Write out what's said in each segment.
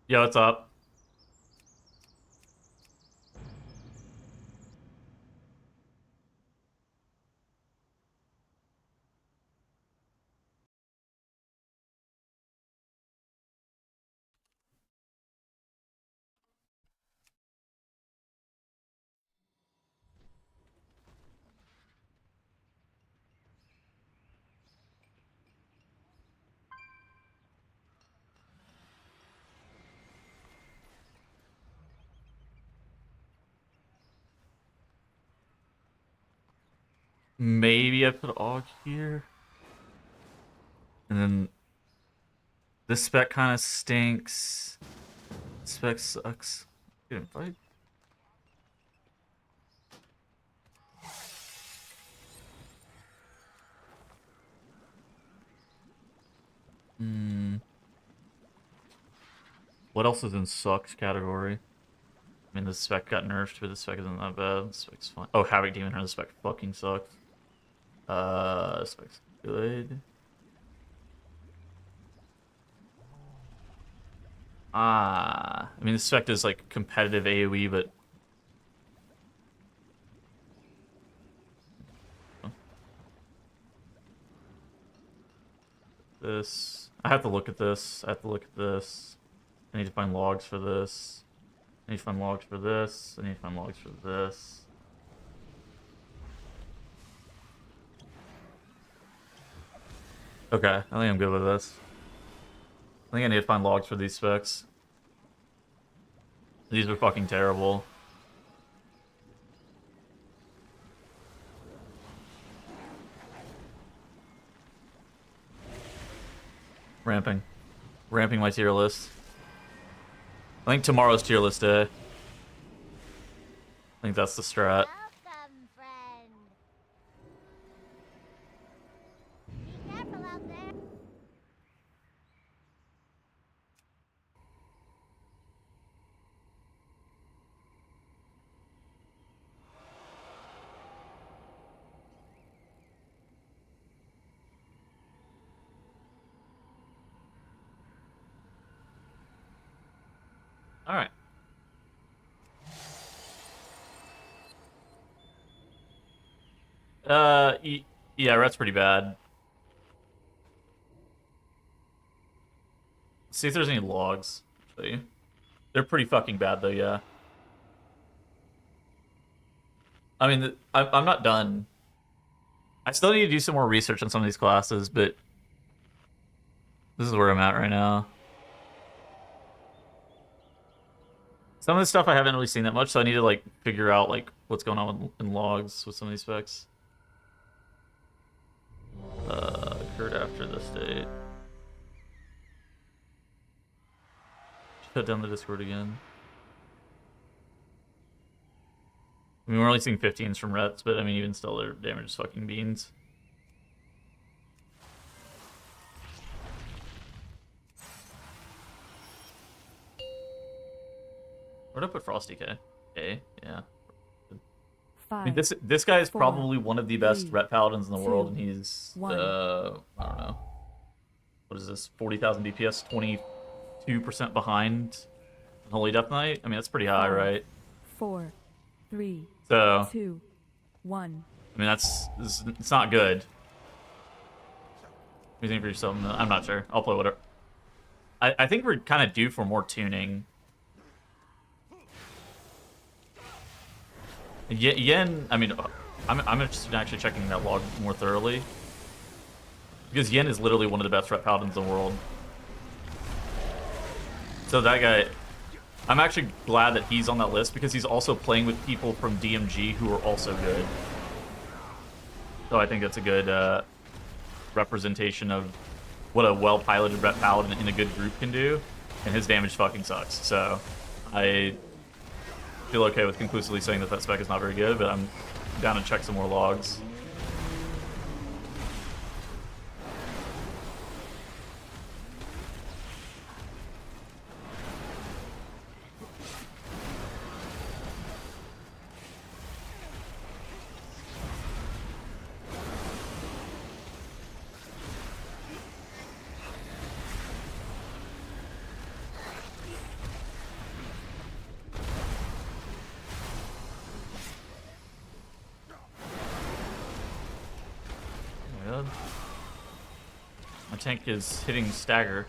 Yo, what's up? Maybe I put Aug here. And then this spec kind of stinks. Spec sucks. Get invite. What else is in sucks category? I mean, the spec got nerfed, but the spec isn't that bad. The spec's fine. Oh, Havoc Demon Hunter, the spec fucking sucks. Spec's good. I mean, the spec is like competitive AoE, but this. I have to look at this. I have to look at this. I need to find logs for this. I need to find logs for this. I need to find logs for this. Okay, I think I'm good with this. I think I need to find logs for these specs. These are fucking terrible. Ramping. Ramping my tier list. I think tomorrow's tier list day. I think that's the strat. Welcome, friend. Be careful out there. All right. Yeah, Ret's pretty bad. Let's see if there's any logs. See. They're pretty fucking bad, though, yeah. I mean, I'm not done. I still need to do some more research on some of these classes, but this is where I'm at right now. Some of this stuff I haven't really seen that much, so I need to, like, figure out, like, what's going on in logs with some of these specs. Occurred after this date. Shut down the Discord again. I mean, we're only seeing 15s from Rets, but I mean, even still, their damage is fucking beans. Where'd I put Frosty K? A, yeah. I mean, this guy is probably one of the best Ret Paladins in the world, and he's, I don't know. What is this? 40,000 DPS, 22% behind Holy Death Knight? I mean, that's pretty high, right? 4, 3, so, 2, 1. I mean, it's not good. What do you think for yourself? I'm not sure. I'll play whatever. I think we're kind of due for more tuning. Yen, I mean, I'm interested in actually checking that log more thoroughly. Because Yen is literally one of the best Ret Paladins in the world. So that guy, I'm actually glad that he's on that list because he's also playing with people from DMG who are also good. So I think that's a good representation of what a well-piloted Ret Paladin in a good group can do. And his damage fucking sucks. So I feel okay with conclusively saying that spec is not very good, but I'm down to check some more logs. tank is hitting stagger.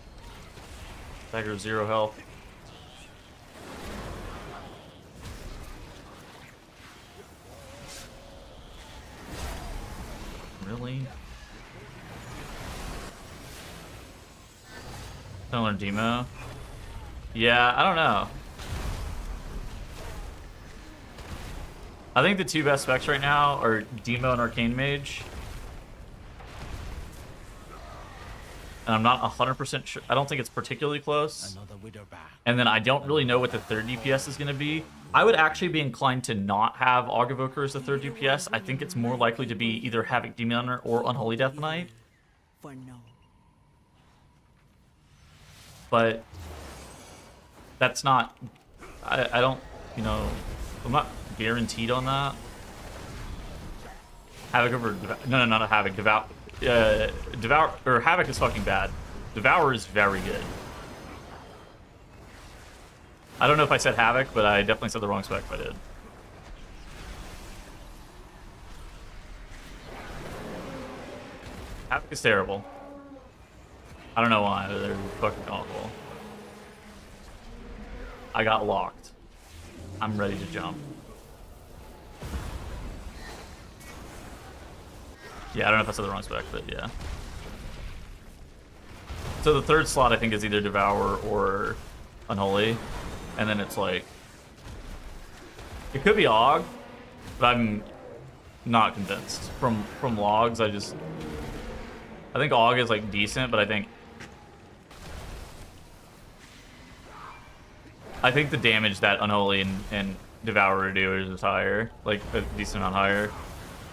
Stagger 0 health. Really? Don't want a demo. Yeah, I don't know. I think the two best specs right now are Demo and Arcane Mage. And I'm not 100% sure. I don't think it's particularly close. And then I don't really know what the third DPS is going to be. I would actually be inclined to not have Aug Evoker as the third DPS. I think it's more likely to be either Havoc Demon Hunter or Unholy Death Knight. For no. But that's not... I don't, you know... I'm not guaranteed on that. Havoc over... No, not a Havoc. Devour... Or Havoc is fucking bad. Devour is very good. I don't know if I said Havoc, but I definitely said the wrong spec if I did. Havoc is terrible. I don't know why, but they're fucking awful. I got locked. I'm ready to jump. Yeah, I don't know if I said the wrong spec, but yeah. So the third slot, I think, is either Devour or Unholy. And then it's like... It could be Aug, but I'm not convinced. From logs, I think Aug is, like, decent, but I think the damage that Unholy and Devour do is just higher. Like, a decent amount higher.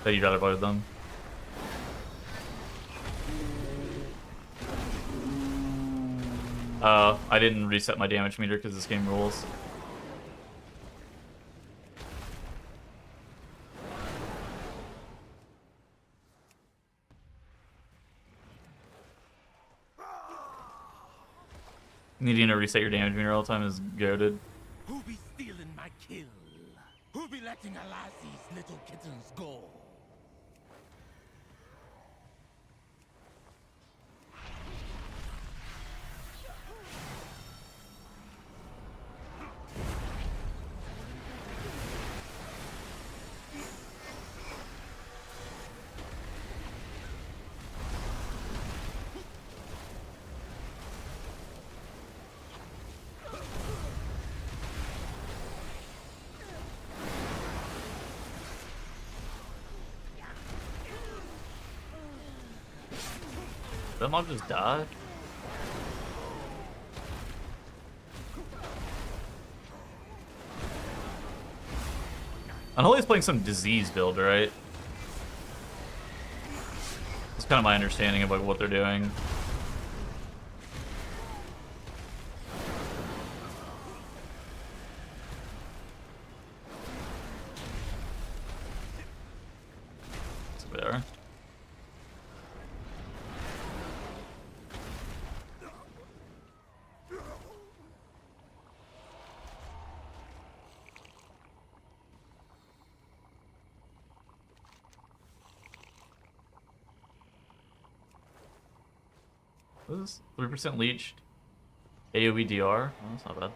That you'd rather play with them. I didn't reset my damage meter because this game rules. Needing to reset your damage meter all the time is goated. Who be stealing my kill? Who be letting Alasi's little kittens go? Did that mob just die? Unholy's playing some disease build, right? That's kind of my understanding of like what they're doing. It's there. What is this? 3% leached AoE DR? Oh, that's not bad.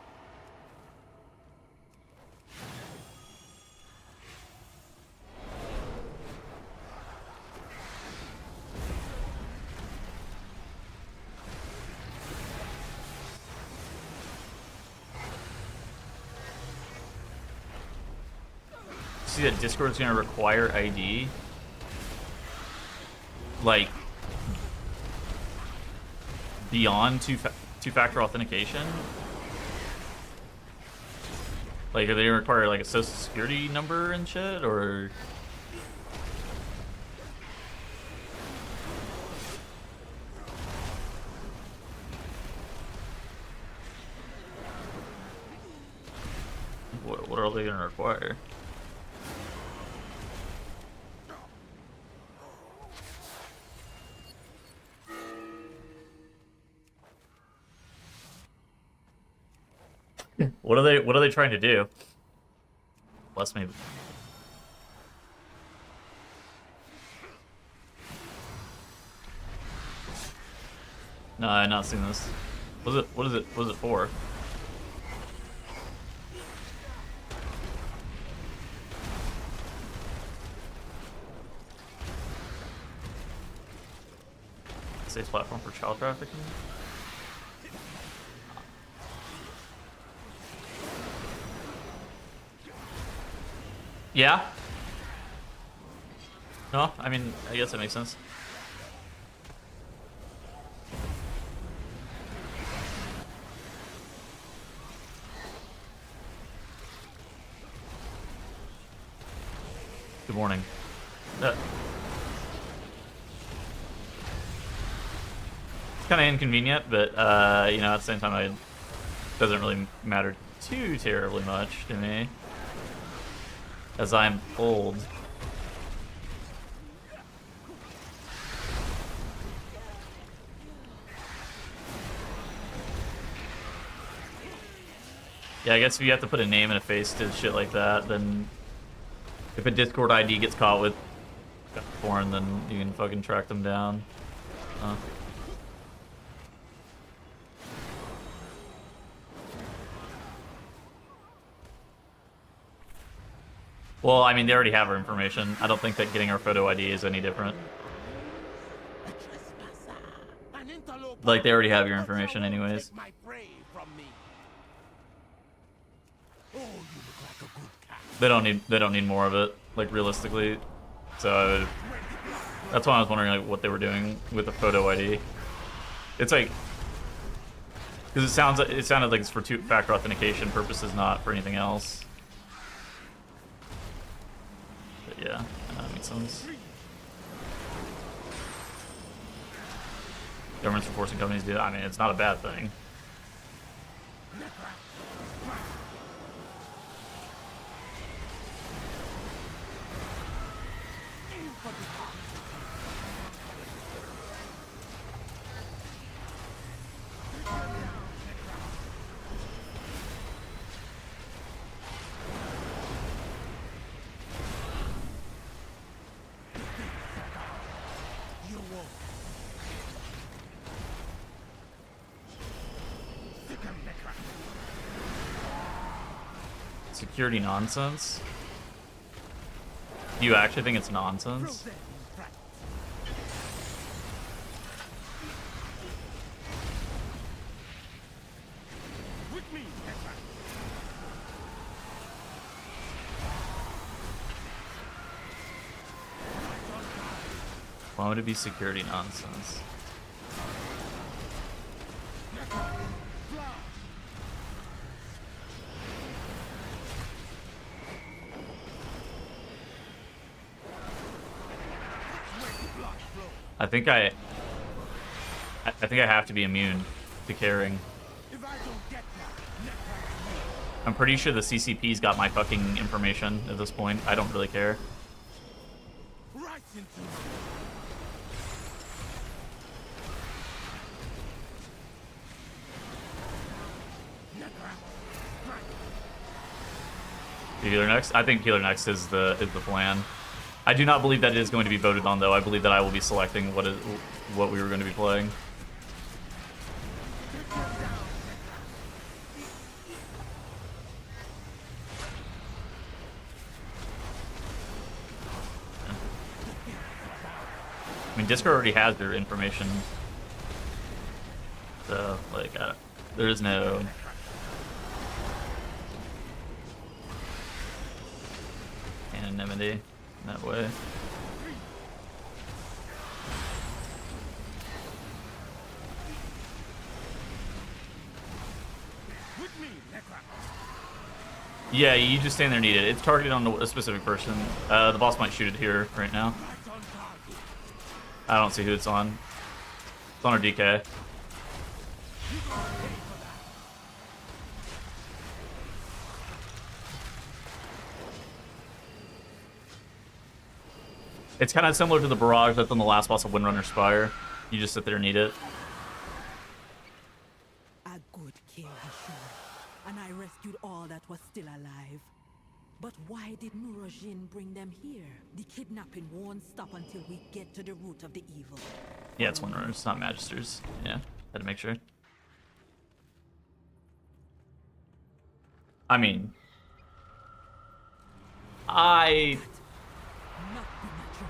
See that Discord's gonna require ID? Like, beyond two-factor authentication? Like, are they gonna require like a social security number and shit, or? What are they gonna require? What are they trying to do? Bless me. No, I had not seen this. Was it? What is it? What is it for? Safe platform for child trafficking. Yeah. No, I mean, I guess that makes sense. Good morning. It's kind of inconvenient, but you know, at the same time, it doesn't really matter too terribly much to me, as I'm old. Yeah, I guess if you have to put a name and a face to shit like that, then if a Discord ID gets caught with porn, then you can fucking track them down. Well, I mean, they already have our information. I don't think that getting our photo ID is any different. A trespasser, an interloper. Like, they already have your But thou information wilt anyways. take my prey from me. Oh, you look like a good cat. They don't need more of it, like, realistically. So that's why I was wondering like what they were doing with the photo ID. It's like, because it sounded like it's for two-factor authentication purposes, not for anything else. But yeah, that makes sense. Governments are forcing companies to do that. I mean, it's not a bad thing. You won't. Security nonsense? Do you actually think it's nonsense? Frozen in practice. With me, Petra. Why would it be security nonsense? I think I have to be immune to caring. If I don't get that, I'm pretty sure the CCP's got my fucking information at this point. I don't really care. right into Healer next? I think healer next is the plan. I do not believe that it is going to be voted on though. I believe that I will be selecting what we were going to be playing. I mean, Discord already has their information, so like there is no anonymity in that way. with me, Necra. Yeah, you just stand there and eat it. It's targeted on a specific person. The boss might shoot it here right now. Right on target. I don't see who it's on. It's on our DK. It's kind of similar to the barrage that's on the last boss of Windrunner Spire. You just sit there and eat it. A good kill, he showed, and I rescued all that was still alive. But why did Nurajin bring them here? The kidnapping won't stop until we get to the root of the evil. Yeah, it's Windrunners, it's not Magisters. Yeah, Had to make sure. I mean, Not the natural.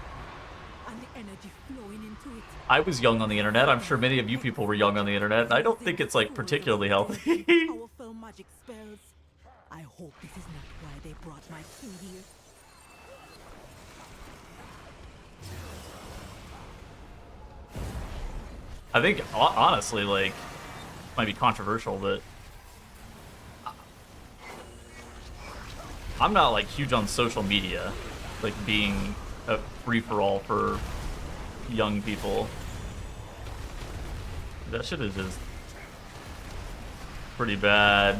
And the energy flowing into it. I was young on the internet. I'm sure many of you people were young on the internet. And I don't think it's like particularly healthy. Powerful magic spells. I hope this is not why they brought my king here. I think honestly, like, might be controversial, but I'm not like huge on social media, like being a free-for-all for young people. That shit is just pretty bad.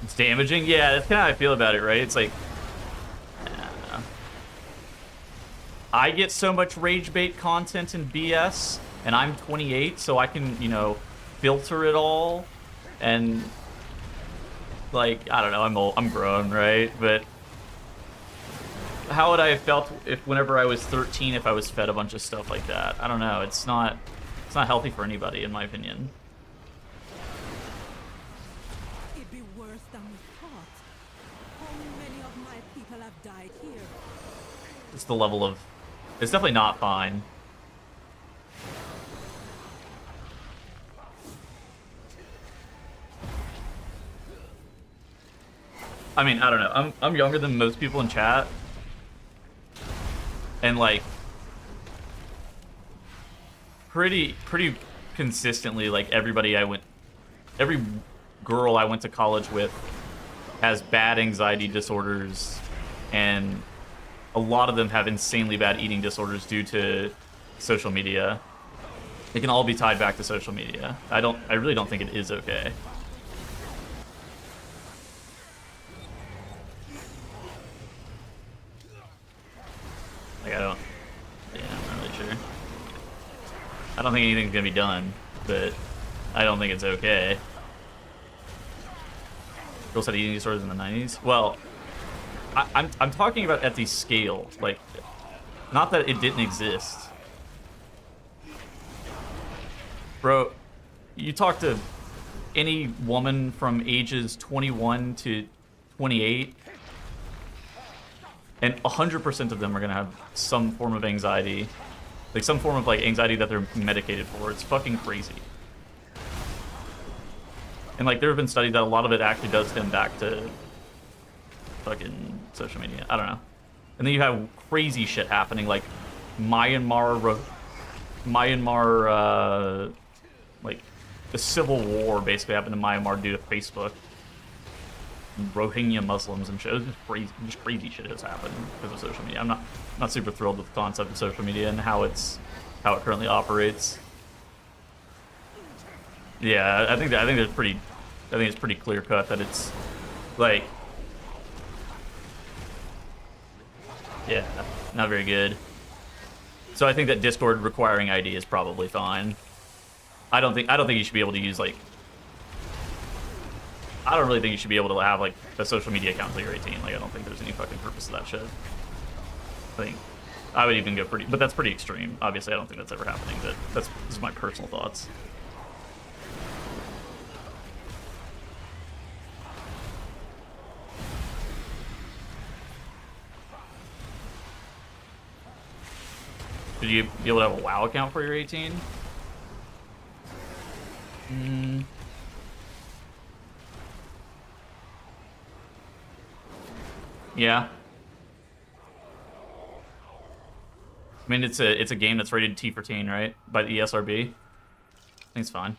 It's damaging? Yeah, that's kind of how I feel about it, right? It's like, I don't know. I get so much rage bait content in BS, and I'm 28, so I can, you know, filter it all, and, like, I don't know, I'm grown, right? But how would I have felt if whenever I was 13 if I was fed a bunch of stuff like that? I don't know. It's not healthy for anybody, in my opinion. It'd be worse than we thought. How many of my people have died here? Just the level of... It's definitely not fine. I mean, I don't know. I'm younger than most people in chat. And like pretty consistently, like every girl I went to college with has bad anxiety disorders, and a lot of them have insanely bad eating disorders due to social media. It can all be tied back to social media. I really don't think it is okay. Like, I'm not really sure. I don't think anything's gonna be done, but I don't think it's okay. Girls had eating disorders in the 90s? Well, I'm talking about at the scale, like, not that it didn't exist. Bro, you talk to any woman from ages 21 to 28, and 100% of them are gonna have some form of anxiety. Like, some form of, like, anxiety that they're medicated for. It's fucking crazy. And, like, there have been studies that a lot of it actually does stem back to fucking social media. I don't know. And then you have crazy shit happening, like Myanmar, like, the civil war basically happened in Myanmar due to Facebook. Rohingya Muslims and shit. It was just crazy shit has happened because of social media. I'm not super thrilled with the concept of social media and how it currently operates. Yeah, I think it's pretty clear cut that it's like, yeah, not very good. So I think that Discord requiring ID is probably fine. I don't think you should be able to use, like, I don't really think you should be able to have, like, a social media account until you're 18. Like, I don't think there's any fucking purpose to that shit. I think I would even go but that's pretty extreme. Obviously, I don't think that's ever happening, but that's just my personal thoughts. Should you be able to have a WoW account for your 18? Yeah. I mean, it's a game that's rated T for teen, right? By the ESRB. I think it's fine.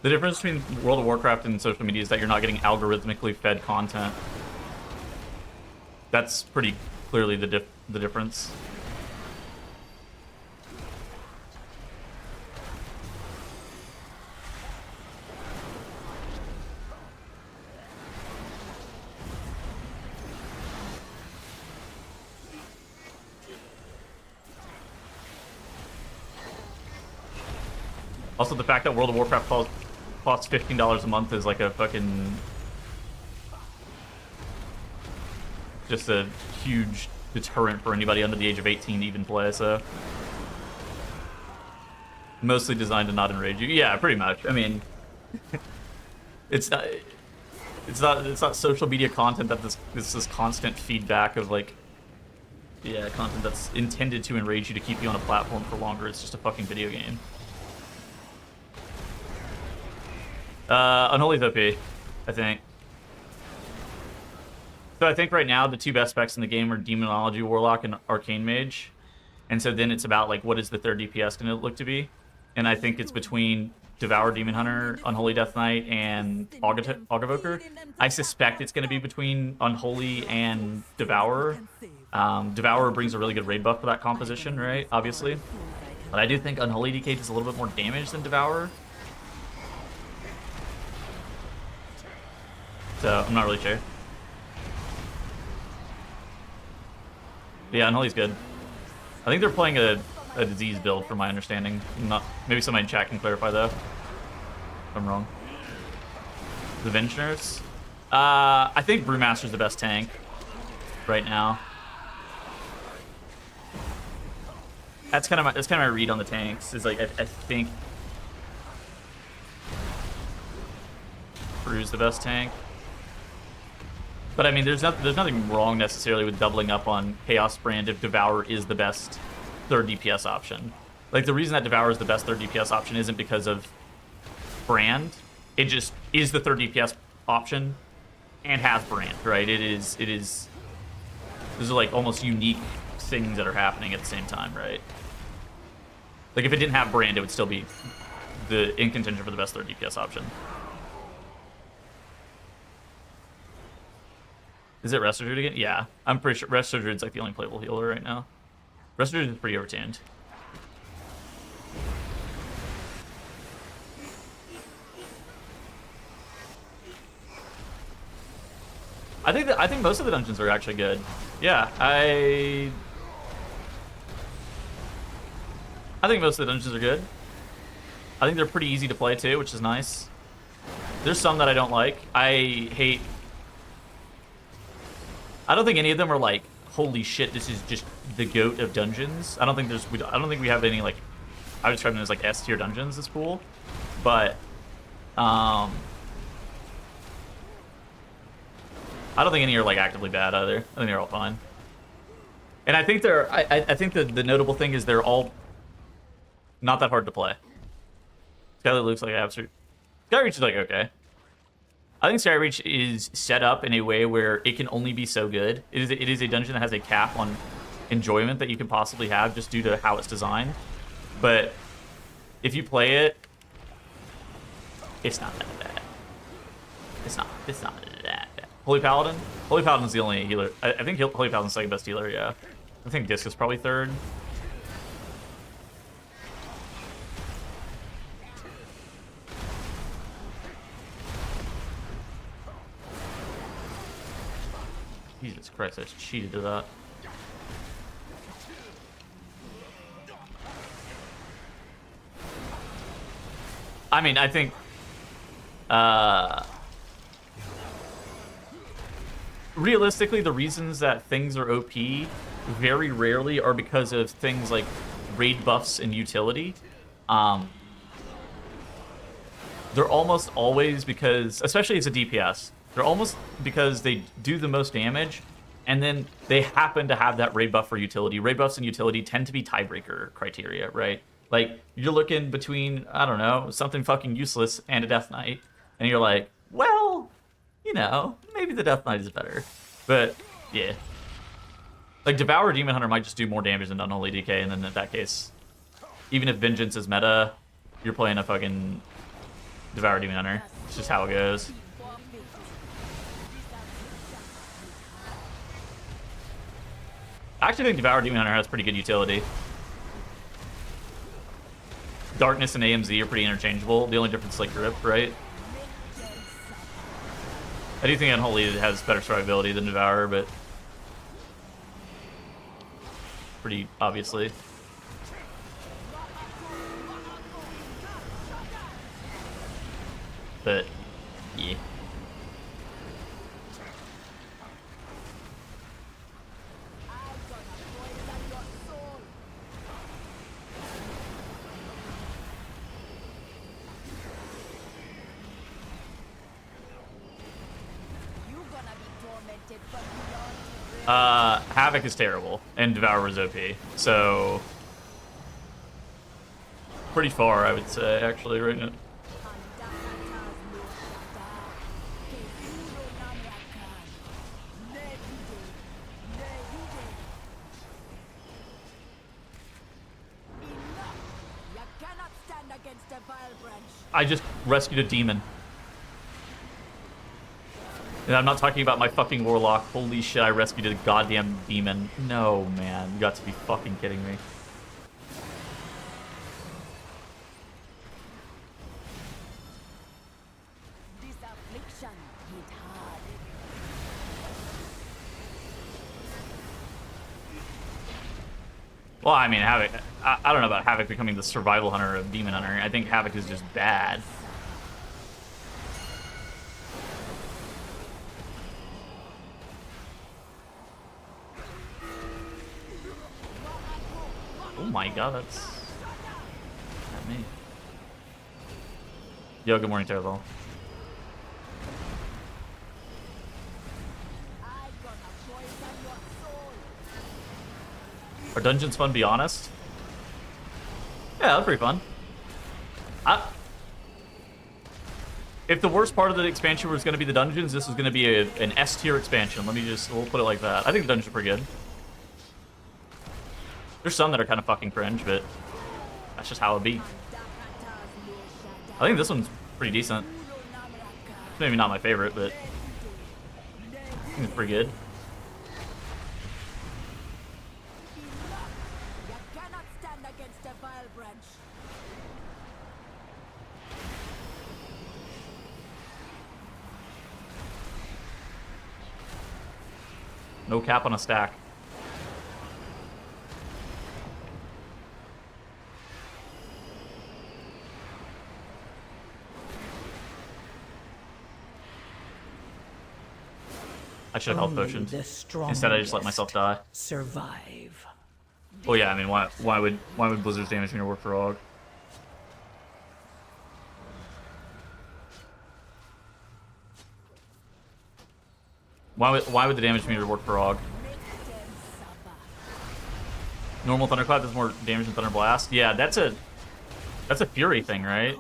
The difference between World of Warcraft and social media is that you're not getting algorithmically fed content. That's pretty clearly the difference. Also, the fact that World of Warcraft costs $15 a month is like a fucking... just a huge deterrent for anybody under the age of 18 to even play, so... Mostly designed to not enrage you. Yeah, pretty much. I mean... It's not social media content that this constant feedback of, like... Yeah, content that's intended to enrage you to keep you on a platform for longer. It's just a fucking video game. Unholy's OP, I think. So I think right now the two best specs in the game are Demonology Warlock and Arcane Mage. And so then it's about, like, what is the third DPS going to look to be? And I think it's between Devour Demon Hunter, Unholy Death Knight, and Evoker. I suspect it's going to be between Unholy and Devourer. Devourer brings a really good raid buff for that composition, right? Obviously. But I do think Unholy DK does a little bit more damage than Devourer. So, I'm not really sure. Yeah, Unholy's good. I think they're playing a disease build, from my understanding. Maybe somebody in chat can clarify, though. If I'm wrong. The Vengeance? I think Brewmaster's the best tank right now. That's kind of my read on the tanks. Is like I think Brew's the best tank. But I mean, there's nothing wrong necessarily with doubling up on Chaos Brand if Devour is the best third DPS option. Like, the reason that Devour is the best third DPS option isn't because of Brand. It just is the third DPS option and has Brand, right? These are like almost unique things that are happening at the same time, right? Like, if it didn't have Brand, it would still be in contention for the best third DPS option. Is it Resto Druid again? Yeah, I'm pretty sure Resto Druid's like the only playable healer right now. Resto Druid is pretty overtuned. I think most of the dungeons are actually good. Yeah, I think most of the dungeons are good. I think they're pretty easy to play too, which is nice. There's some that I don't like. I don't think any of them are like, holy shit, this is just the GOAT of dungeons. I don't think we have any, like, I would describe them as like S tier dungeons. It's cool, but I don't think any are like actively bad either. I think they're all fine. And I think I think the notable thing is they're all not that hard to play. Skylight looks like absolute. Skyreach is like okay. I think Skyreach is set up in a way where it can only be so good. It is a dungeon that has a cap on enjoyment that you can possibly have just due to how it's designed. But if you play it, it's not that bad. It's not that bad. Holy Paladin? Holy Paladin's the only healer. I think Holy Paladin's the second best healer, yeah. I think Disc is probably third. Jesus Christ, I just cheated to that. I mean, I think realistically, the reasons that things are OP very rarely are because of things like raid buffs and utility. They're almost always because, especially as a DPS, they're almost because they do the most damage, and then they happen to have that raid buff for utility. Raid buffs and utility tend to be tiebreaker criteria, right? Like, you're looking between, I don't know, something fucking useless and a Death Knight, and you're like, well, you know, maybe the Death Knight is better. But, yeah. Like, Devour Demon Hunter might just do more damage than Unholy DK, and then in that case, even if Vengeance is meta, you're playing a fucking Devour Demon Hunter. It's just how it goes. I actually think Devour Demon Hunter has pretty good utility. Darkness and AMZ are pretty interchangeable. The only difference is like grip, right? I do think Unholy has better survivability than Devourer, but pretty obviously. Havoc is terrible, and Devour is OP. So pretty far, I would say, actually, right now. I just rescued a demon. And I'm not talking about my fucking warlock. Holy shit, I rescued a goddamn demon. No, man. You got to be fucking kidding me. Well, I mean, Havoc... I don't know about Havoc becoming the survival hunter of Demon Hunter. I think Havoc is just bad. Oh my god, that's... not me. Yo, good morning, Terrell. Are dungeons fun, be honest? Yeah, that's pretty fun. If the worst part of the expansion was going to be the dungeons, this was going to be an S-tier expansion. We'll put it like that. I think the dungeons are pretty good. There's some that are kind of fucking cringe, but that's just how it be. I think this one's pretty decent. Maybe not my favorite, but I think it's pretty good. No cap on a stack. I should have health potions. Instead, I just let myself die. Survive. Oh yeah, I mean, why would Blizzard's damage meter work for AUG? Why would the damage meter work for AUG? Normal Thunderclap does more damage than Thunder Blast. Yeah, that's a Fury thing, right?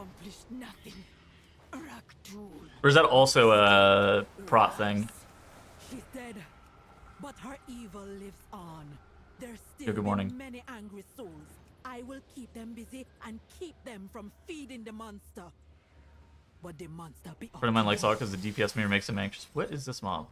Or is that also a prot thing? She's dead, but her evil lives on. There's still Yo, good morning. many angry souls. I will keep them busy and keep them from feeding the monster. But the monster be Friend of mine likes AUG because the DPS meter makes him anxious. What is this mob?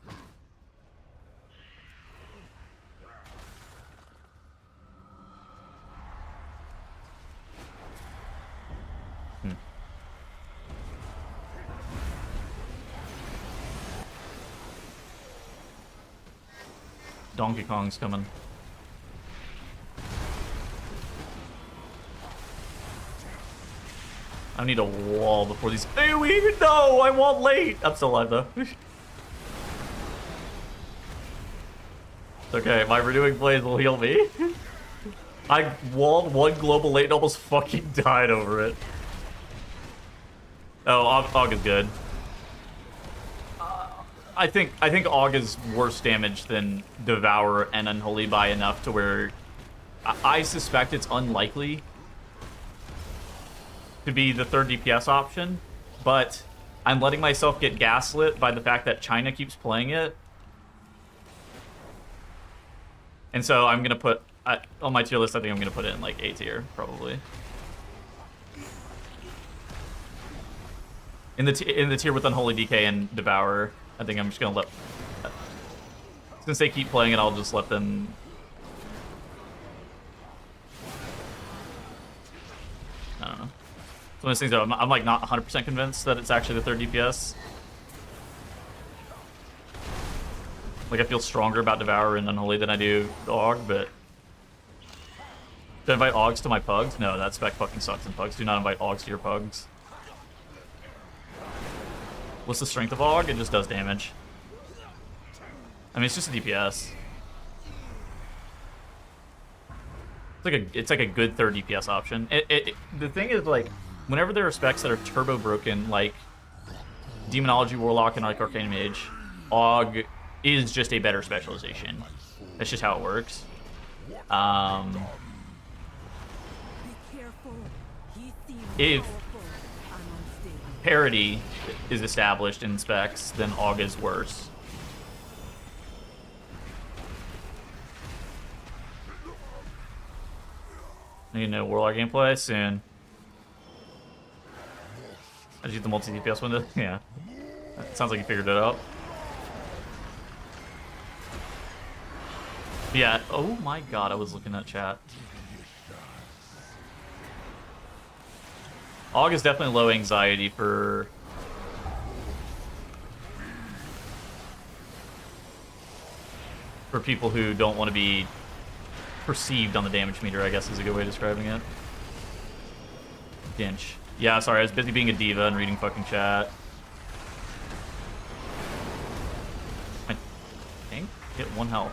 Donkey Kong's coming. I need a wall before these AoE. No, I walled late. I'm still alive though. It's okay, my renewing blaze will heal me. I walled one global late and almost fucking died over it. Oh, AUG is good. I think AUG is worse damage than Devour and Unholy by enough to where I suspect it's unlikely to be the third DPS option, but I'm letting myself get gaslit by the fact that China keeps playing it. And so I'm gonna put on my tier list, I think I'm gonna put it in like A tier, probably. In the tier with Unholy DK and Devour, I think I'm just gonna let. Since they keep playing it, I'll just let them. I don't know. It's one of those things that I'm like not 100% convinced that it's actually the third DPS. Like I feel stronger about Devour and Unholy than I do AUG, but do I invite AUGs to my pugs? No, that spec fucking sucks in pugs. Do not invite AUGs to your pugs. What's the strength of AUG? It just does damage. I mean, it's just a DPS. It's like a good third DPS option. The thing is, like, whenever there are specs that are turbo broken, like Demonology Warlock and like Arcane Mage, AUG is just a better specialization. That's just how it works. Be careful. He seems If powerful and unstable. parity is established in specs, then AUG is worse. You know, Warlock gameplay soon. I just use the multi-DPS window. Yeah. Sounds like you figured it out. Yeah. Oh my god, I was looking at chat. AUG is definitely low anxiety for... people who don't want to be perceived on the damage meter, I guess is a good way of describing it. Ginch. Yeah, sorry, I was busy being a diva and reading fucking chat. I think hit 1 health.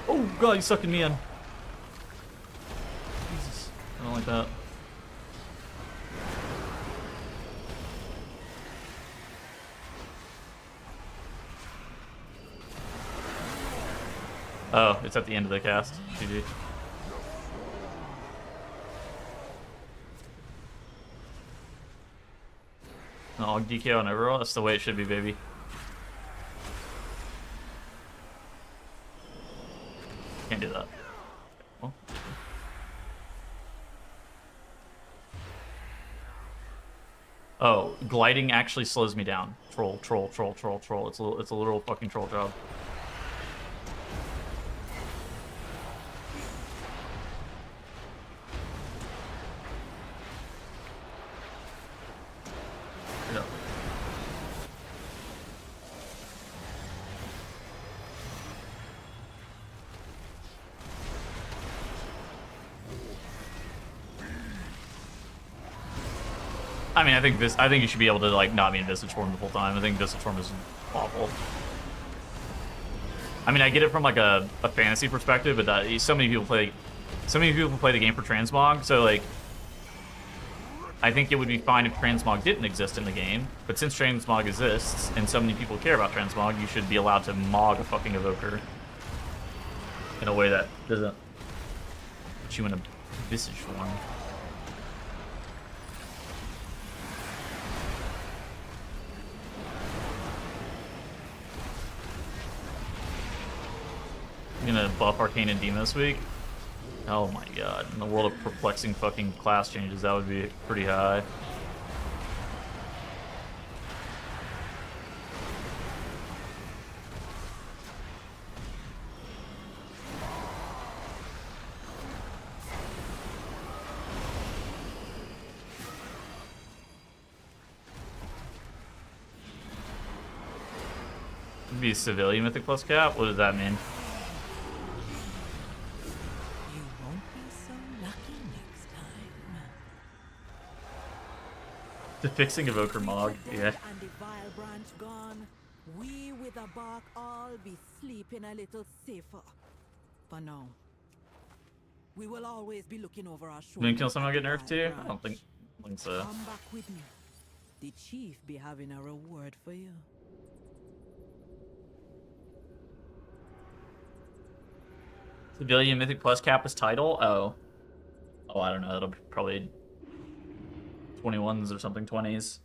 Oh god, he's sucking me in. Jesus, I don't like that. Oh, it's at the end of the cast. GG. No, DK on overall. That's the way it should be, baby. Can't do that. Well. Oh, gliding actually slows me down. Troll. It's a literal fucking troll job. Yeah. I mean, I think you should be able to like not be in Visage form the whole time. I think Visage form is awful. I mean, I get it from like a fantasy perspective, but that so many people play the game for transmog. So like, I think it would be fine if transmog didn't exist in the game. But since transmog exists and so many people care about transmog, you should be allowed to mog a fucking evoker in a way that doesn't put you in a Visage form. I'm gonna buff Arcane and Demon this week. Oh my god. In the world of perplexing fucking class changes, that would be pretty high. It'd be civilian mythic plus cap? What does that mean? The fixing Evoker Mog, yeah. And the vile branch gone, we with a bark all be sleeping a little safer. For now. We will always be looking over our shoulders. Didn't kill someone get nerfed at too? the I don't think so. Come back with me. The chief be having a reward for you. Civilian Mythic Plus cap is title? Oh. Oh, I don't know. That'll be probably 21s or something, 20s.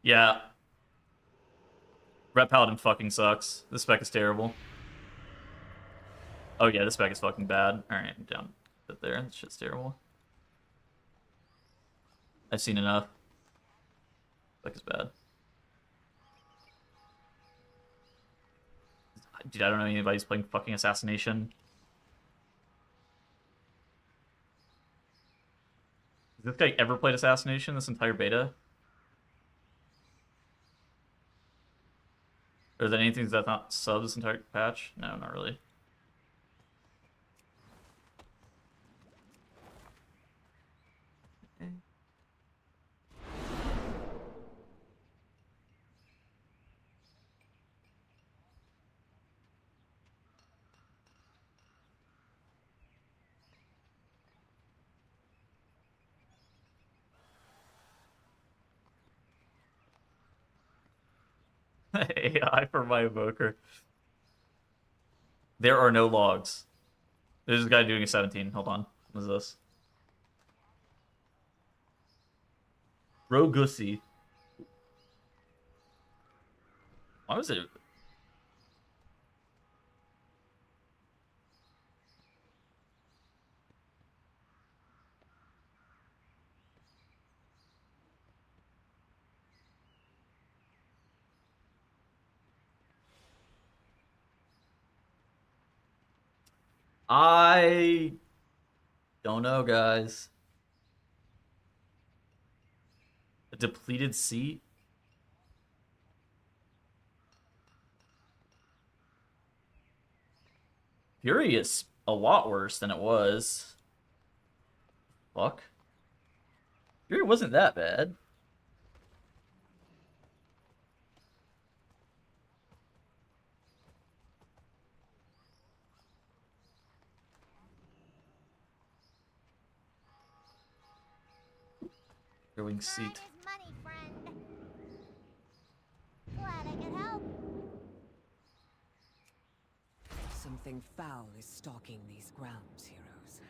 Yeah. Ret Paladin fucking sucks. This spec is terrible. Oh yeah, this spec is fucking bad. Alright, down it there. This shit's terrible. I've seen enough. Spec is bad. Dude, I don't know anybody's playing fucking Assassination. Has this guy ever played Assassination this entire beta? Or is there anything that's not sub this entire patch? No, not really. AI for my Evoker. There are no logs. There's this guy doing a 17. Hold on. What is this? Rogussy. Why was it? I don't know, guys. A depleted seat? Fury is a lot worse than it was. Fuck. Fury wasn't that bad. Going Time seat. is money, friend. Glad I could help. Something foul is stalking these grounds, heroes.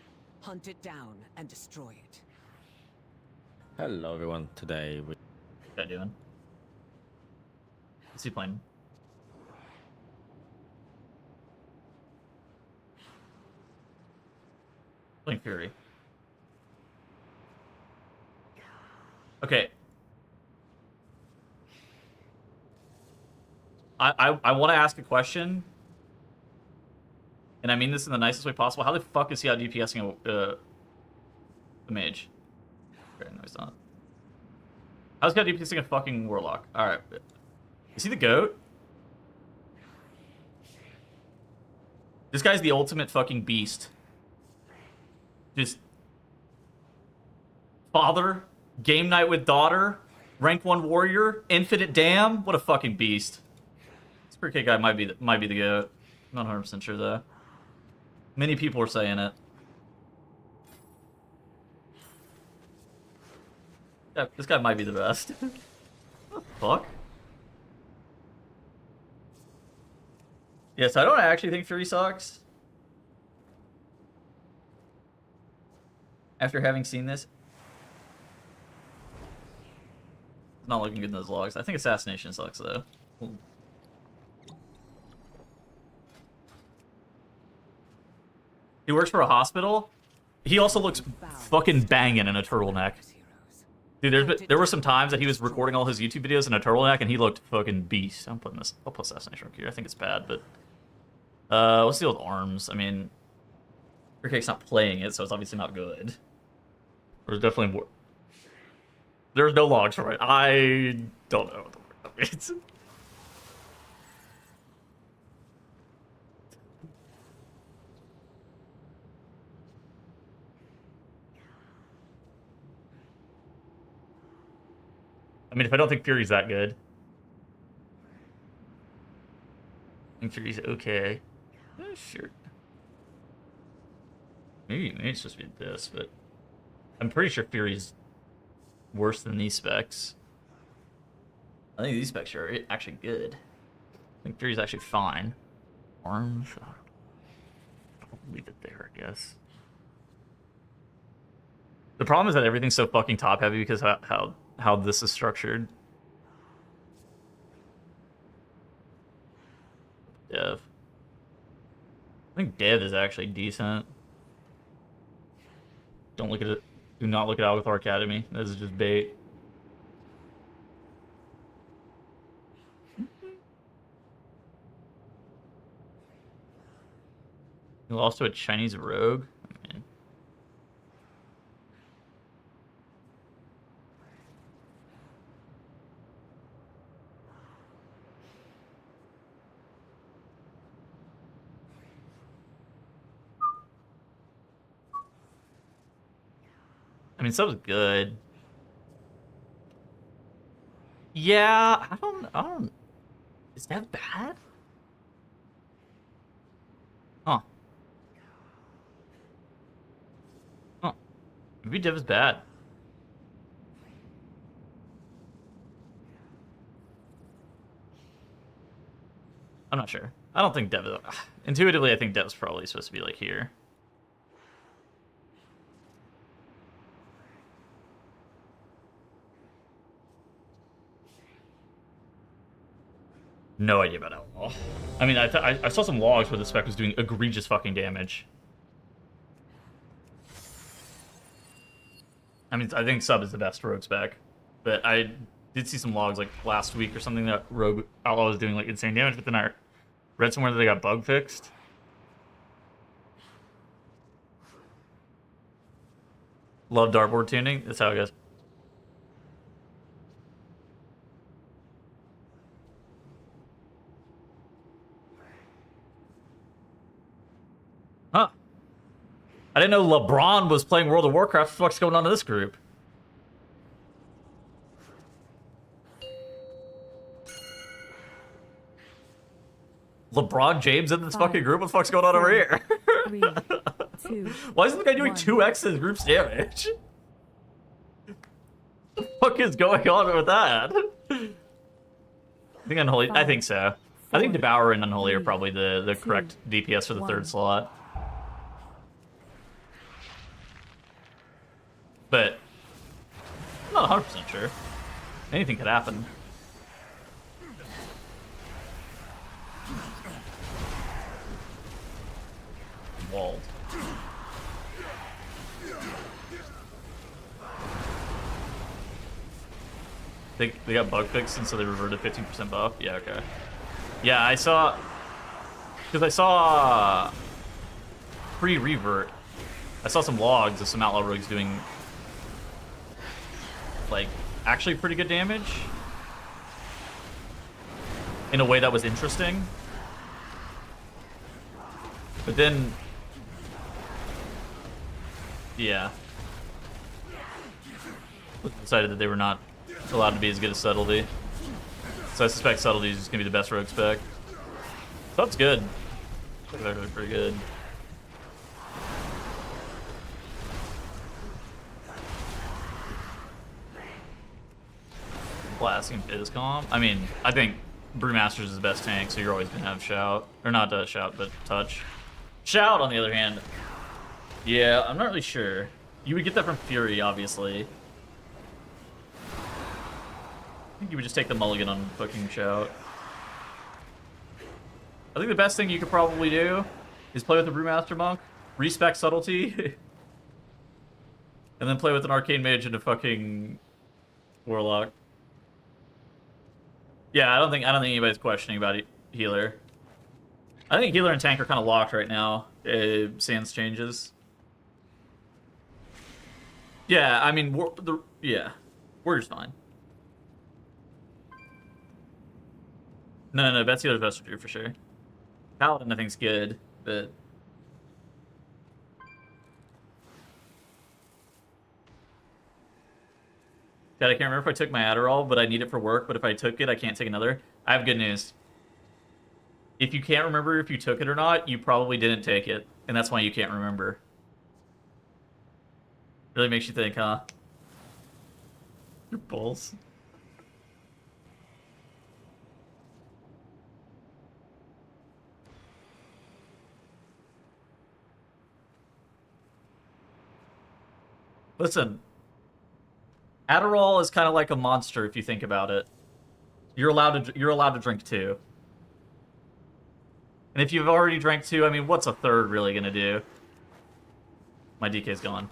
Hunt it down and destroy it. Hello everyone, today we... What's that doing? What's he playing? Playing Fury. Okay. I want to ask a question. And I mean this in the nicest way possible. How the fuck is he out DPSing a mage? Okay, no, he's not. How's he out DPSing a fucking warlock? Alright. Is he the GOAT? This guy's the ultimate fucking beast. Just... father, game night with daughter, rank 1 warrior, infinite damn. What a fucking beast. This K guy might be the GOAT. Not 100% sure though. Many people are saying it. Yeah, this guy might be the best. What the fuck? Yeah, so I don't actually think Fury sucks. After having seen this. It's not looking good in those logs. I think Assassination sucks though. He works for a hospital. He also looks fucking banging in a turtleneck. Dude, there were some times that he was recording all his YouTube videos in a turtleneck, and he looked fucking beast. I'm putting this. I'll put Assassination here. I think it's bad, but what's the deal with arms? I mean, Cake's not playing it, so it's obviously not good. There's definitely more. There's no logs for it. I don't know what the word that means. I mean, if I don't think Fury's that good, I think Fury's okay. Sure. Maybe it's supposed to be this, but I'm pretty sure Fury's worse than these specs. I think these specs are actually good. I think Fury's actually fine. Arms. I'll leave it there, I guess. The problem is that everything's so fucking top heavy because how this is structured. Dev. I think Dev is actually decent. Don't look at it. Do not look at Algathar Academy. This is just bait. You lost to a Chinese rogue? I mean, mean, sub's good. Yeah, I don't. Is that bad? Huh. Huh. Maybe Div is bad. I'm not sure. I don't think Dev is... Intuitively, I think Dev's probably supposed to be, like, here. No idea about Outlaw. I mean, I saw some logs where the spec was doing egregious fucking damage. I mean, I think sub is the best rogue spec, but I did see some logs like last week or something that rogue Outlaw was doing like insane damage, but then I read somewhere that they got bug fixed. Love dartboard tuning. That's how it goes. Huh. I didn't know LeBron was playing World of Warcraft. What the fuck's going on in this group? LeBron James in this fucking group? What the fuck's going on over here? 3, 2. Why isn't the guy doing 1. 2x his group's damage? What the fuck is going on with that? I think Unholy. I think so. I think Devour and Unholy are probably the correct DPS for the third slot. But I'm not 100% sure. Anything could happen. Walled. They got bug fixed and so they reverted 15% buff? Yeah, okay. Yeah, I saw... Because I saw... Pre-revert, I saw some logs of some Outlaw Rogues doing... like, actually pretty good damage. In a way that was interesting. But then... yeah. Decided that they were not allowed to be as good as Subtlety. So I suspect Subtlety is just going to be the best rogue spec. So that's good. That's actually pretty good. Blasting BizCom. I mean, I think Brewmaster's is the best tank, so you're always going to have Shout. Or not Shout, but Touch. Shout, on the other hand. Yeah, I'm not really sure. You would get that from Fury, obviously. I think you would just take the mulligan on fucking Shout. I think the best thing you could probably do is play with the Brewmaster Monk, respec Subtlety, and then play with an Arcane Mage and a fucking Warlock. Yeah, I don't think anybody's questioning about Healer. I think Healer and Tank are kind of locked right now. Sans changes. Yeah, I mean, Warrior's fine. No, Betsy Healer's best for sure. Paladin, I think's good, but... God, I can't remember if I took my Adderall, but I need it for work, but if I took it, I can't take another. I have good news. If you can't remember if you took it or not, you probably didn't take it, and that's why you can't remember. Really makes you think, huh? Your balls. Listen, Adderall is kind of like a monster if you think about it. You're allowed to drink 2. And if you've already drank 2, I mean, what's a third really gonna do? My DK's gone.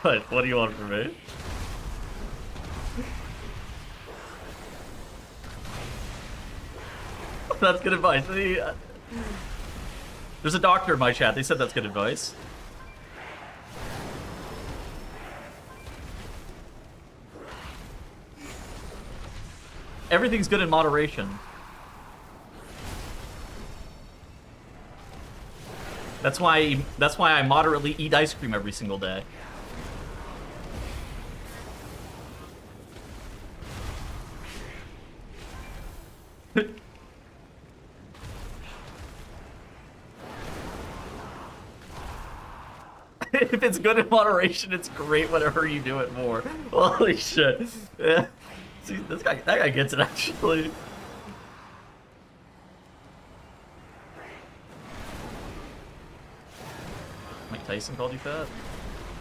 What do you want from me? That's good advice. There's a doctor in my chat. They said that's good advice. Everything's good in moderation. That's why I moderately eat ice cream every single day. If it's good in moderation, it's great whenever you do it more. Holy shit. Yeah. See, that guy gets it, actually. Mike Tyson called you fat?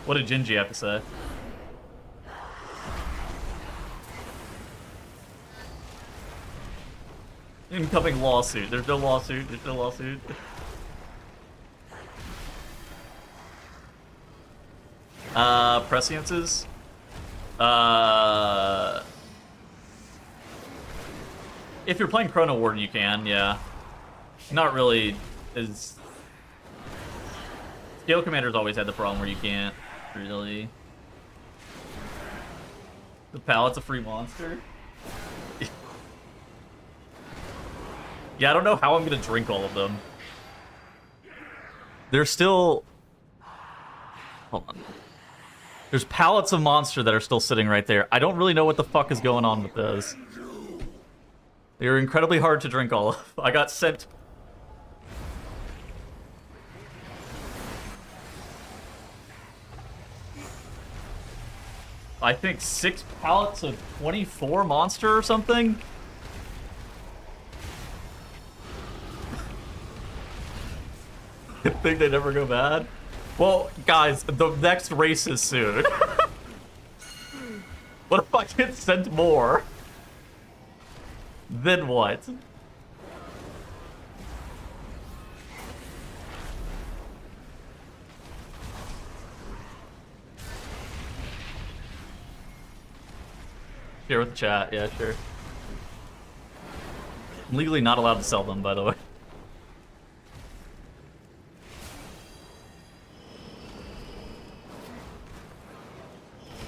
What did Gingy have to say? Incoming lawsuit. There's no lawsuit. There's no lawsuit. Presciences? If you're playing Chrono Warden, you can, yeah. Not really as... Scale Commander's always had the problem where you can't, really. The Pallet's a free monster? Yeah, I don't know how I'm gonna drink all of them. There's still... Hold on. There's pallets of monster that are still sitting right there. I don't really know what the fuck is going on with those. They are incredibly hard to drink all of. I got sent... I think 6 pallets of 24 monster or something? Good thing they never go bad. Well, guys, the next race is soon. What if I get sent more? Then what? Share with the chat, yeah, sure. I'm legally not allowed to sell them, by the way.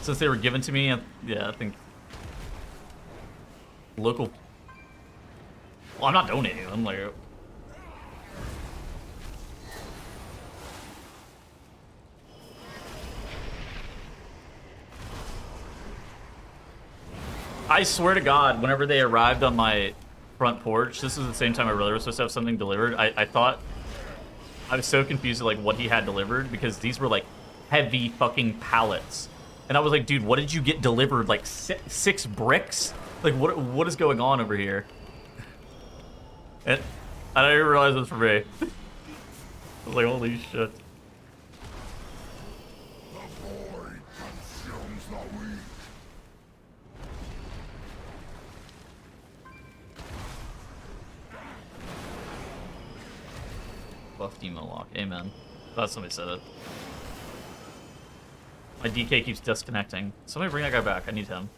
Since they were given to me, yeah, I think local. Well, I'm not donating them. Like, I swear to God, whenever they arrived on my front porch, this is the same time my brother was supposed to have something delivered. I thought I was so confused at like what he had delivered because these were like heavy fucking pallets. And I was like, dude, what did you get delivered? Like 6 bricks? Like, what is going on over here? And I didn't even realize it was for me. I was like, holy shit. Buff demo lock. Amen. Thought somebody said it. My DK keeps disconnecting. Somebody bring that guy back. I need him.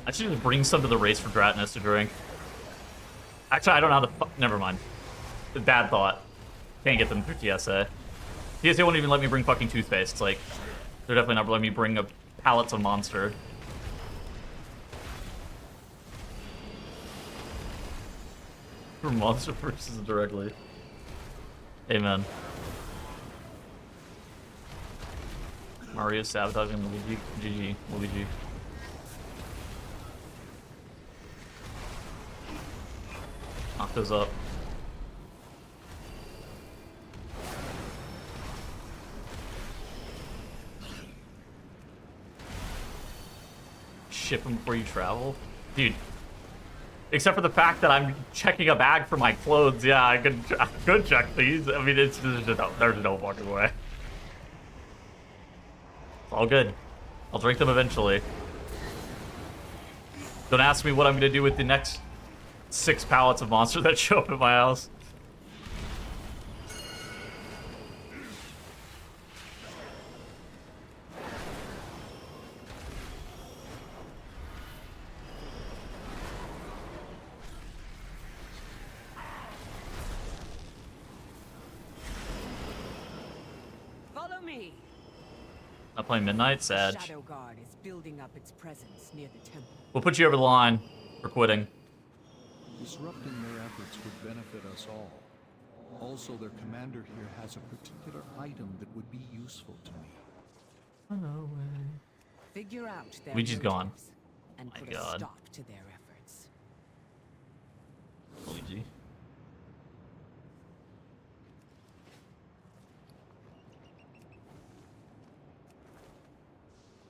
I should just bring some to the race for Dratnus to drink. Actually, I don't know how the fuck. Never mind. Bad thought. Can't get them through TSA. TSA won't even let me bring fucking toothpaste. It's like, they're definitely not letting me bring up pallets of monster. For monster versus directly. Amen. Mario sabotaging Luigi. GG, Luigi. Knock those up. Ship them before you travel? Dude. Except for the fact that I'm checking a bag for my clothes. Yeah, I could check these. I mean, there's no fucking way. It's all good. I'll drink them eventually. Don't ask me what I'm going to do with the next 6 pallets of monster that show up at my house. Not playing Midnight? Sad. Shadow Guard is building up its presence near the temple. We'll put you over the line for quitting. Disrupting their efforts would benefit us all. Also, their commander here has a particular item that would be useful to me. Figure out their Luigi's gone. motives and My put God. a stop to their efforts. Luigi.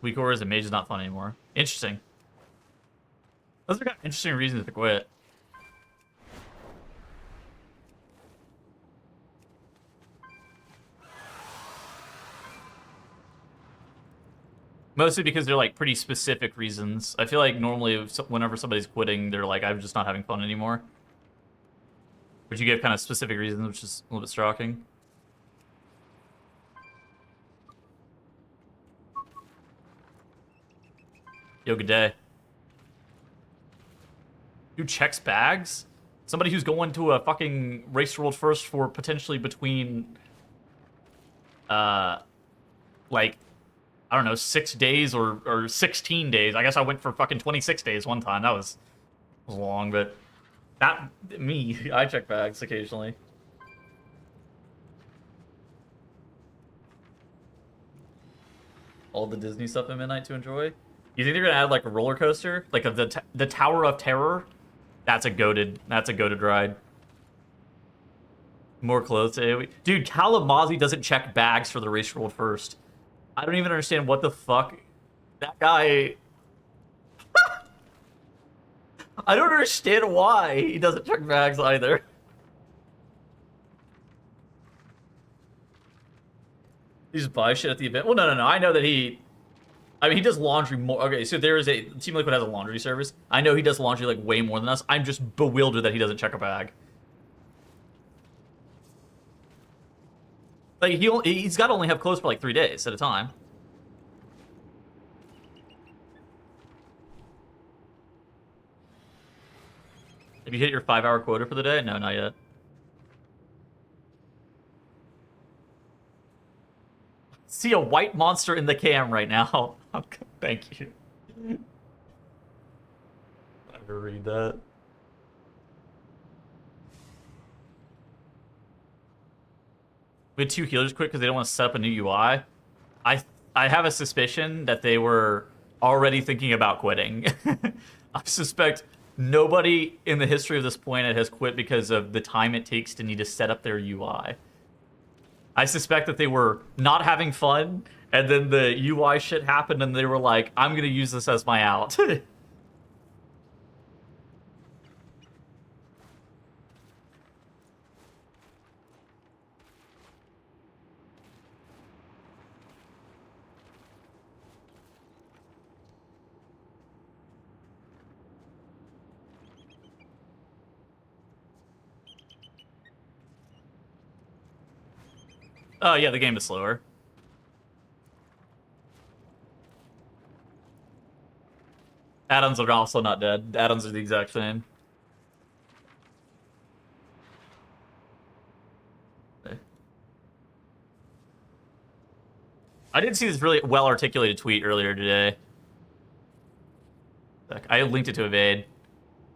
Weak Auras and Mage is not fun anymore. Interesting. Those are kind of interesting reasons to quit. Mostly because they're like pretty specific reasons. I feel like normally whenever somebody's quitting, they're like, I'm just not having fun anymore. But you give kind of specific reasons, which is a little bit shocking. Yo, good day. Who checks bags? Somebody who's going to a fucking race world first for potentially between, like, I don't know, 6 days or 16 days. I guess I went for fucking 26 days one time. That was long, but not me. I check bags occasionally. All the Disney stuff at midnight to enjoy. You think they're gonna add like a roller coaster, like of the Tower of Terror? That's a goated ride. More clothes to AoE. Dude, Kalamazoo doesn't check bags for the race world first. I don't even understand what the fuck that guy. I don't understand why he doesn't check bags either. He just buys shit at the event. Well, no. I know that he. I mean, he does laundry more. Okay, so there is a Team Liquid has a laundry service. I know he does laundry like way more than us. I'm just bewildered that he doesn't check a bag. Like he's got to only have clothes for like 3 days at a time. Have you hit your 5-hour quota for the day? No, not yet. See a white monster in the cam right now. Thank you. I never read that. We had 2 healers quit because they don't want to set up a new UI. I have a suspicion that they were already thinking about quitting. I suspect nobody in the history of this planet has quit because of the time it takes to need to set up their UI. I suspect that they were not having fun, and then the UI shit happened, and they were like, I'm going to use this as my out. Oh, yeah, the game is slower. Add-ons are also not dead. Add-ons are the exact same. Okay. I did see this really well-articulated tweet earlier today. I linked it to Evade.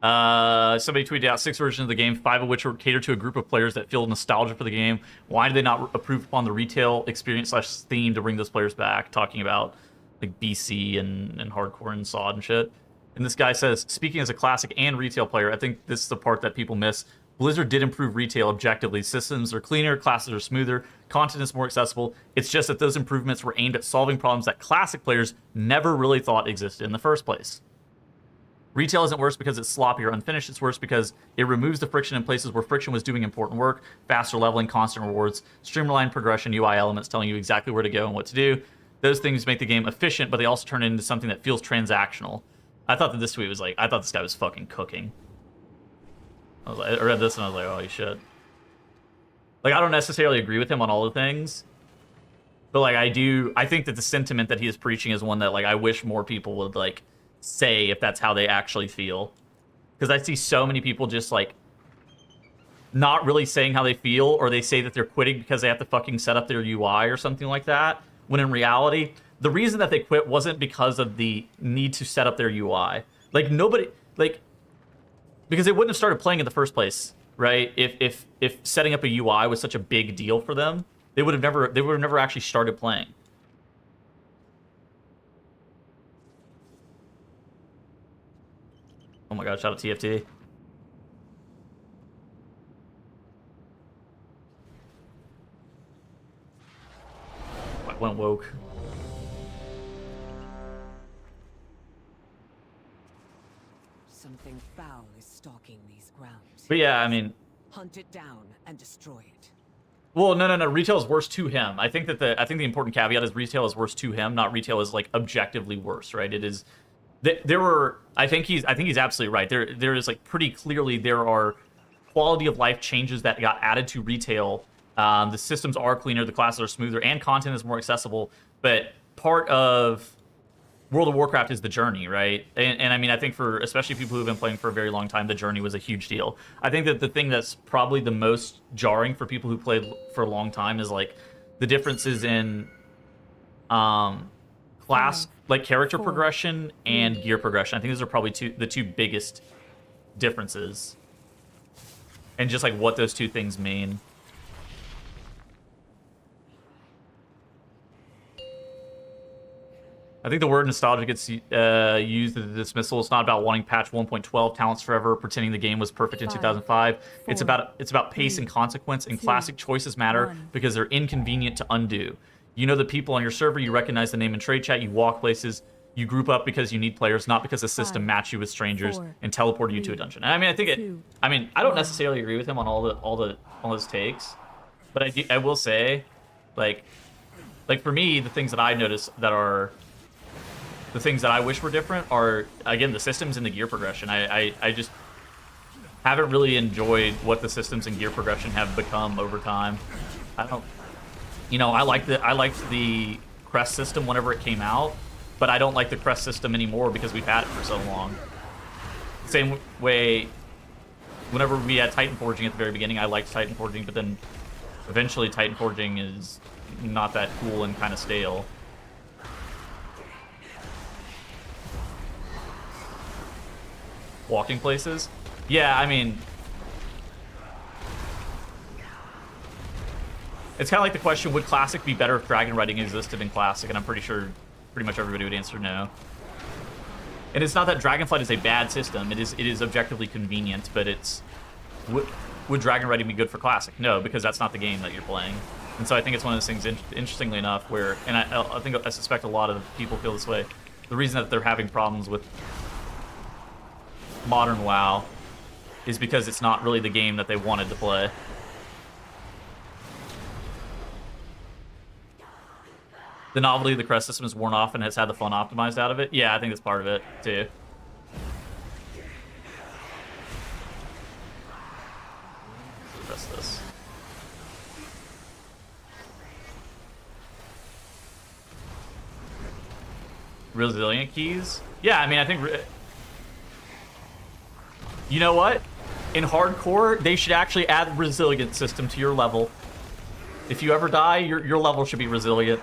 Somebody tweeted out 6 versions of the game, 5 of which were catered to a group of players that feel nostalgia for the game. Why did they not approve upon the retail experience / theme to bring those players back? Talking about like BC and hardcore and SOD and shit. And this guy says, speaking as a classic and retail player, I think this is the part that people miss. Blizzard did improve retail objectively. Systems are cleaner, classes are smoother, content is more accessible. It's just that those improvements were aimed at solving problems that classic players never really thought existed in the first place. Retail isn't worse because it's sloppy or unfinished. It's worse because it removes the friction in places where friction was doing important work, faster leveling, constant rewards, streamlined progression, UI elements telling you exactly where to go and what to do. Those things make the game efficient, but they also turn it into something that feels transactional. I thought that this tweet was like, I thought this guy was fucking cooking. I read this and I was like, holy shit. Like, I don't necessarily agree with him on all the things, but like, I think that the sentiment that he is preaching is one that like, I wish more people would like, say if that's how they actually feel, because I see so many people just like not really saying how they feel, or they say that they're quitting because they have to fucking set up their UI or something like that, when in reality the reason that they quit wasn't because of the need to set up their UI. Like nobody, like because they wouldn't have started playing in the first place, right? If setting up a UI was such a big deal for them, they would have never actually started playing. Oh my god, shout out TFT. I went woke. Something foul is stalking these grounds. But yeah, I mean, Hunt it down and destroy it. well, no. Retail is worse to him. I think the important caveat is retail is worse to him, not retail is like objectively worse, right? It is. There were. I think he's absolutely right. There is like pretty clearly there are quality of life changes that got added to retail. The systems are cleaner, the classes are smoother, and content is more accessible. But part of World of Warcraft is the journey, right? And I mean, I think for especially people who've been playing for a very long time, the journey was a huge deal. I think that the thing that's probably the most jarring for people who played for a long time is like the differences in class, like character progression and gear progression. I think those are probably the two biggest differences, and just like what those two things mean. I think the word nostalgia gets used as a dismissal. It's not about wanting patch 1.12 talents forever, pretending the game was perfect in 2005. It's about pace and consequence, and classic choices matter because they're inconvenient to undo. You know the people on your server, you recognize the name in trade chat, you walk places, you group up because you need players, not because the system matched you with strangers and teleported you to a dungeon. And I mean, I don't necessarily agree with him on all his takes, but I will say, like for me, the things that I notice that are the things that I wish were different are, again, the systems and the gear progression. I just haven't really enjoyed what the systems and gear progression have become over time. I liked the crest system whenever it came out, but I don't like the crest system anymore because we've had it for so long. Same way, whenever we had Titan Forging at the very beginning, I liked Titan Forging, but then eventually Titan Forging is not that cool and kind of stale. Walking places? Yeah, I mean, it's kind of like the question, would Classic be better if dragon riding existed in Classic? And I'm pretty sure pretty much everybody would answer no. And it's not that Dragonflight is a bad system. It is objectively convenient, but it's... Would dragon riding be good for Classic? No, because that's not the game that you're playing. And so I think it's one of those things, interestingly enough, where... And I suspect a lot of people feel this way. The reason that they're having problems with modern WoW is because it's not really the game that they wanted to play. The novelty of the crest system is worn off and has had the fun optimized out of it. Yeah, I think that's part of it, too. Let's address this. Resilient keys? Yeah, I mean, I think... You know what? In hardcore, they should actually add the resilient system to your level. If you ever die, your level should be resilient.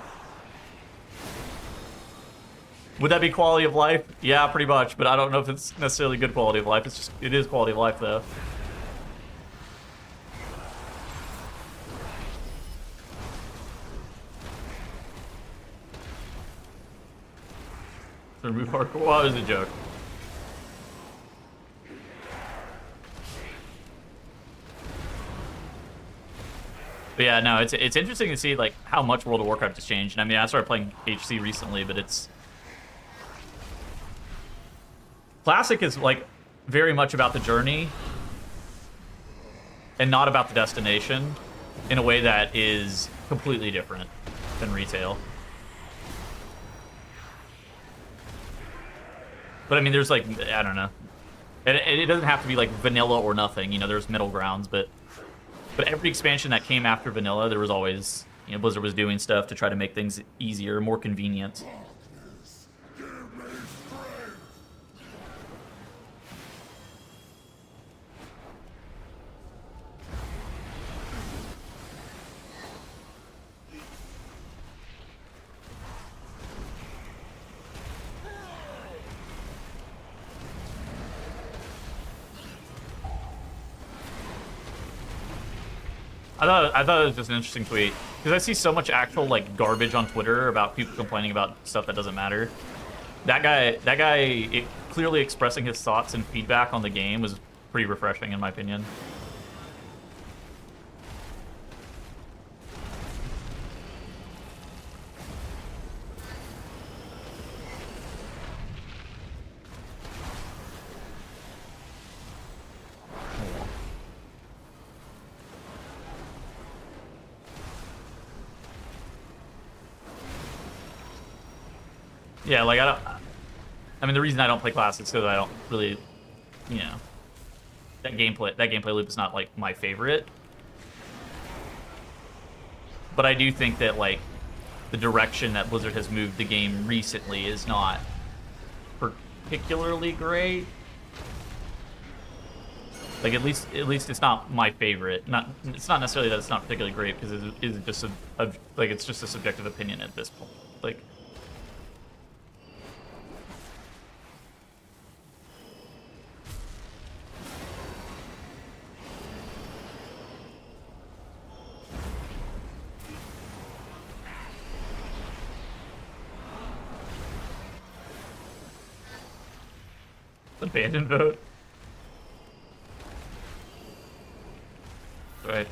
Would that be quality of life? Yeah, pretty much, but I don't know if it's necessarily good quality of life. It is quality of life, though. To remove hardcore? Well, it was a joke. But yeah, no, it's interesting to see like how much World of Warcraft has changed. And I mean, I started playing HC recently, but it's... Classic is like very much about the journey and not about the destination in a way that is completely different than retail. But I mean, there's like, I don't know. And it doesn't have to be like vanilla or nothing, you know, there's middle grounds, but every expansion that came after vanilla, there was always, you know, Blizzard was doing stuff to try to make things easier, more convenient. I thought it was just an interesting tweet because I see so much actual like garbage on Twitter about people complaining about stuff that doesn't matter. That guy, clearly expressing his thoughts and feedback on the game was pretty refreshing in my opinion. Yeah, like I mean, the reason I don't play classics is because I don't really, you know, that gameplay loop is not like my favorite. But I do think that like the direction that Blizzard has moved the game recently is not particularly great. Like at least it's not my favorite. It's not necessarily that it's not particularly great because it is just like it's just a subjective opinion at this point. Like. Abandoned vote. Right.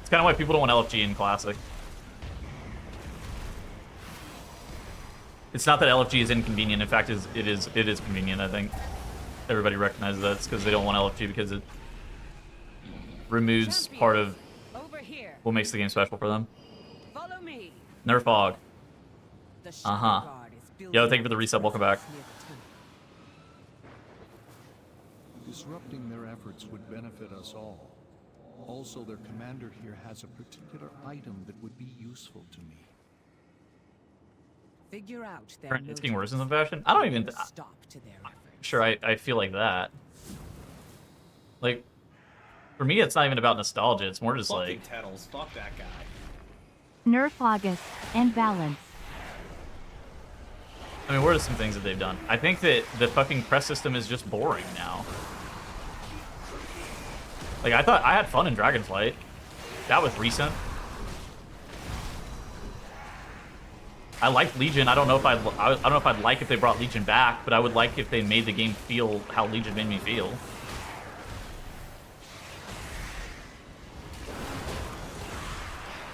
It's kind of why people don't want LFG in Classic. It's not that LFG is inconvenient. In fact, it is convenient. I think everybody recognizes that. It's because they don't want LFG because it removes part of what makes the game special for them. Follow me. Nerf Fog. Uh-huh. Yo, thank you for the resub. Welcome back. Disrupting their efforts would benefit us all. Also, their commander here has a particular item that would be useful to me. Figure out It's getting worse in some fashion. I don't even. Stop to their efforts. Sure, I feel like that. Like, for me, it's not even about nostalgia. It's more just like. Tettles, fuck that guy. Nerf August and balance. I mean, what are some things that they've done? I think that the fucking press system is just boring now. Like, I thought I had fun in Dragonflight. That was recent. I liked Legion. I don't know if I'd like if they brought Legion back, but I would like if they made the game feel how Legion made me feel.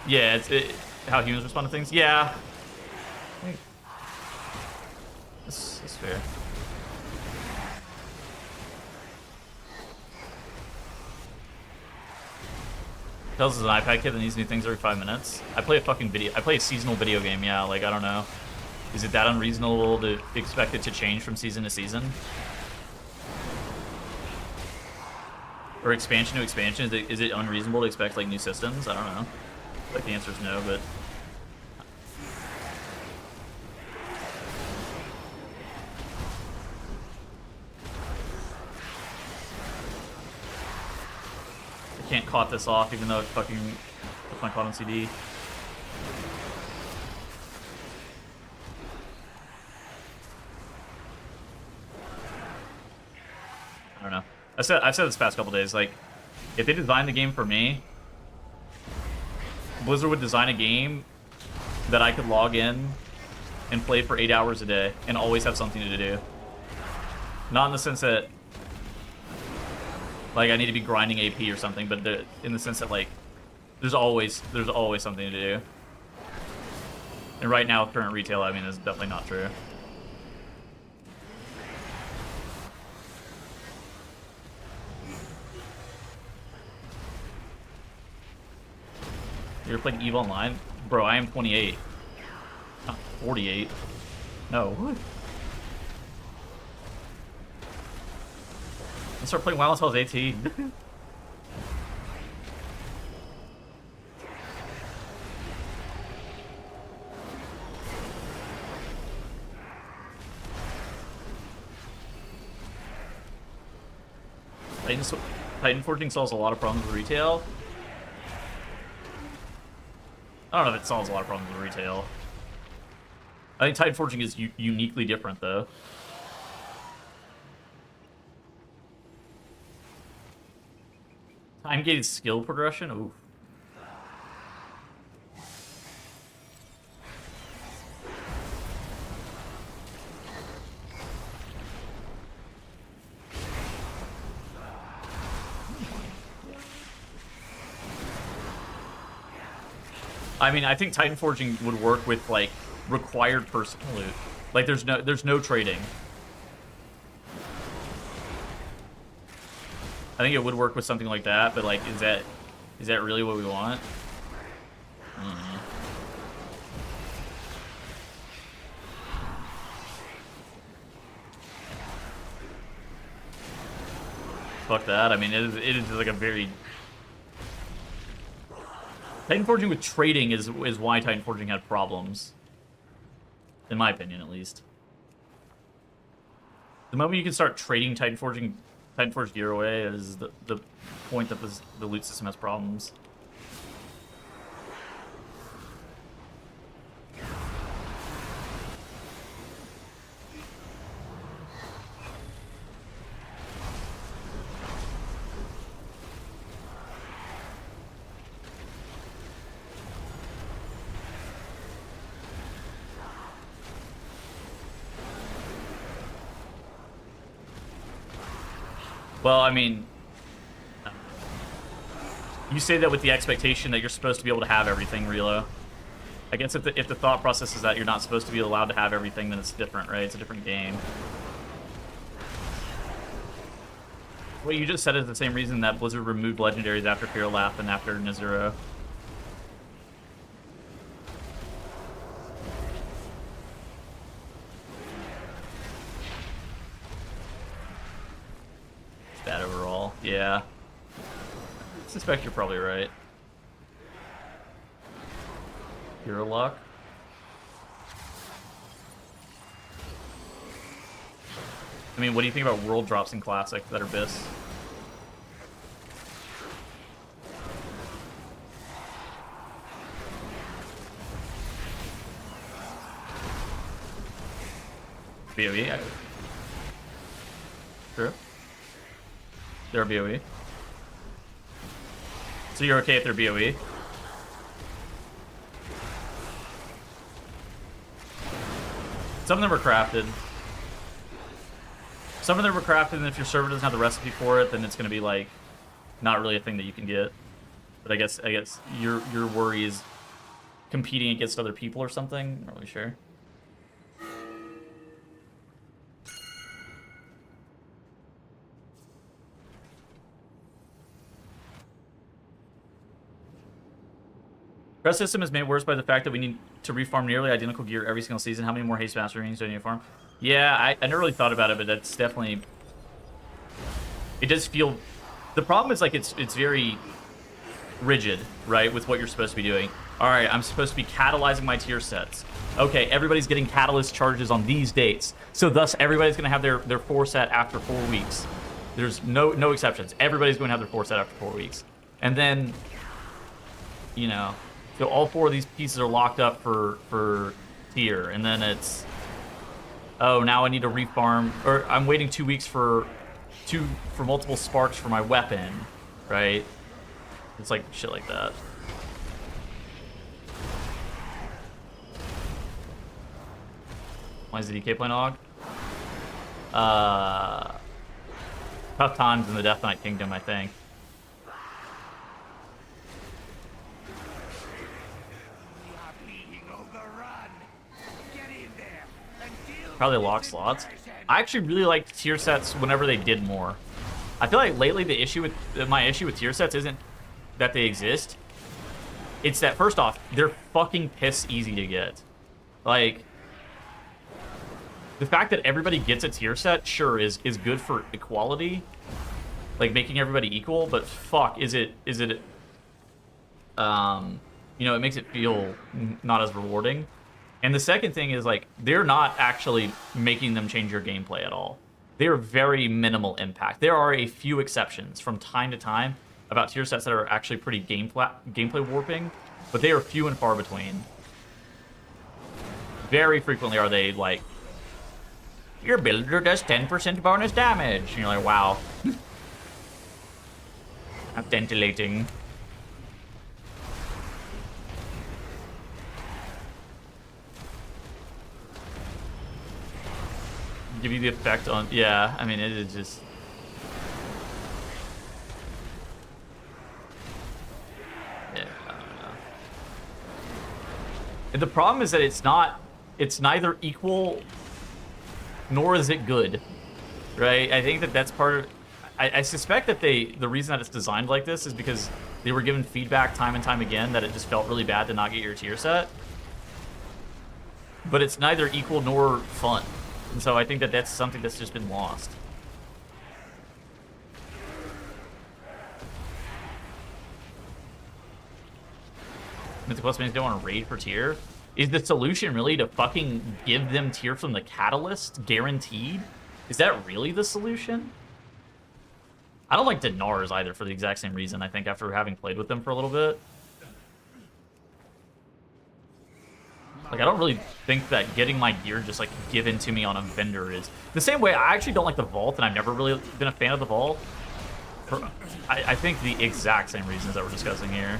Yeah, it's how humans respond to things. Yeah. That's fair. Tells is an iPad kid that needs new things every 5 minutes. I play a seasonal video game, yeah, like, I don't know. Is it that unreasonable to expect it to change from season to season? Or expansion to expansion? Is it unreasonable to expect, like, new systems? I don't know. Like, the answer is no, but... I can't caught this off, even though it's fucking... It's my caught on CD. I don't know. I've said this past couple days, like, if they designed the game for me, Blizzard would design a game that I could log in and play for 8 hours a day and always have something to do. Not in the sense that, like, I need to be grinding AP or something, but in the sense that, like, there's always something to do. And right now, current retail, I mean, is definitely not true. You ever played EVE Online? Bro, I am 28. Not 48. No, what? I started playing WoW until I was 18. Titan Forging solves a lot of problems with retail. I don't know if it solves a lot of problems with retail. I think Titan Forging is uniquely different, though. Time-gated skill progression? Ooh. I mean, I think Titan Forging would work with, like, required personal loot. Like, there's no trading. I think it would work with something like that, but, like, is that really what we want? Fuck that. I mean, it is like a very... Titan Forging with trading is why Titan Forging had problems. In my opinion, at least. The moment you can start trading Titan Forged gear away is the point that the loot system has problems. Well, I mean, you say that with the expectation that you're supposed to be able to have everything, Relo. I guess if the thought process is that you're not supposed to be allowed to have everything, then it's different, right? It's a different game. What you just said is the same reason that Blizzard removed legendaries after Fear Lap and after Nezuro. Bad overall. Yeah. I suspect you're probably right. Hero luck. I mean, what do you think about world drops in Classic that are BIS? BOE? True. They're BOE. So you're okay if they're BOE? Some of them are crafted. Some of them are crafted, and if your server doesn't have the recipe for it, then it's going to be like not really a thing that you can get. But I guess your worry is competing against other people or something. Not really sure. Press system is made worse by the fact that we need to refarm nearly identical gear every single season. How many more haste masterings do I need to farm? Yeah, I never really thought about it, but that's definitely... It does feel... The problem is, like, it's very rigid, right, with what you're supposed to be doing. All right, I'm supposed to be catalyzing my tier sets. Okay, everybody's getting catalyst charges on these dates. So thus, everybody's going to have their 4 set after 4 weeks. There's no exceptions. Everybody's going to have their 4 set after 4 weeks. And then, you know... So all 4 of these pieces are locked up for tier, and then it's, oh, now I need to refarm, or I'm waiting 2 weeks for multiple sparks for my weapon, right? It's like shit like that. Why is the DK playing log? Tough times in the Death Knight Kingdom, I think. Probably lock slots. I actually really liked tier sets whenever they did more. I feel like lately my issue with tier sets isn't that they exist. It's that, first off, they're fucking piss easy to get. Like, the fact that everybody gets a tier set, sure, is good for equality, like making everybody equal, but fuck, is it you know, it makes it feel not as rewarding. And the second thing is, like, they're not actually making them change your gameplay at all. They are very minimal impact. There are a few exceptions from time to time about tier sets that are actually pretty gameplay warping, but they are few and far between. Very frequently are they like, your builder does 10% bonus damage. And you're like, wow. Ventilating. Give you the effect on... Yeah, I mean, it is just... Yeah, I don't know. And the problem is that it's not... It's neither equal nor is it good, right? I think that that's part of... I suspect that the reason that it's designed like this is because they were given feedback time and time again that it just felt really bad to not get your tier set. But it's neither equal nor fun. And so I think that that's something that's just been lost. Mythic Plus means don't want to raid for tier. Is the solution really to fucking give them tier from the catalyst guaranteed? Is that really the solution? I don't like Dinars either for the exact same reason, I think, after having played with them for a little bit. Like, I don't really think that getting my gear just, like, given to me on a vendor is... The same way, I actually don't like the Vault, and I've never really been a fan of the Vault. I think the exact same reasons that we're discussing here.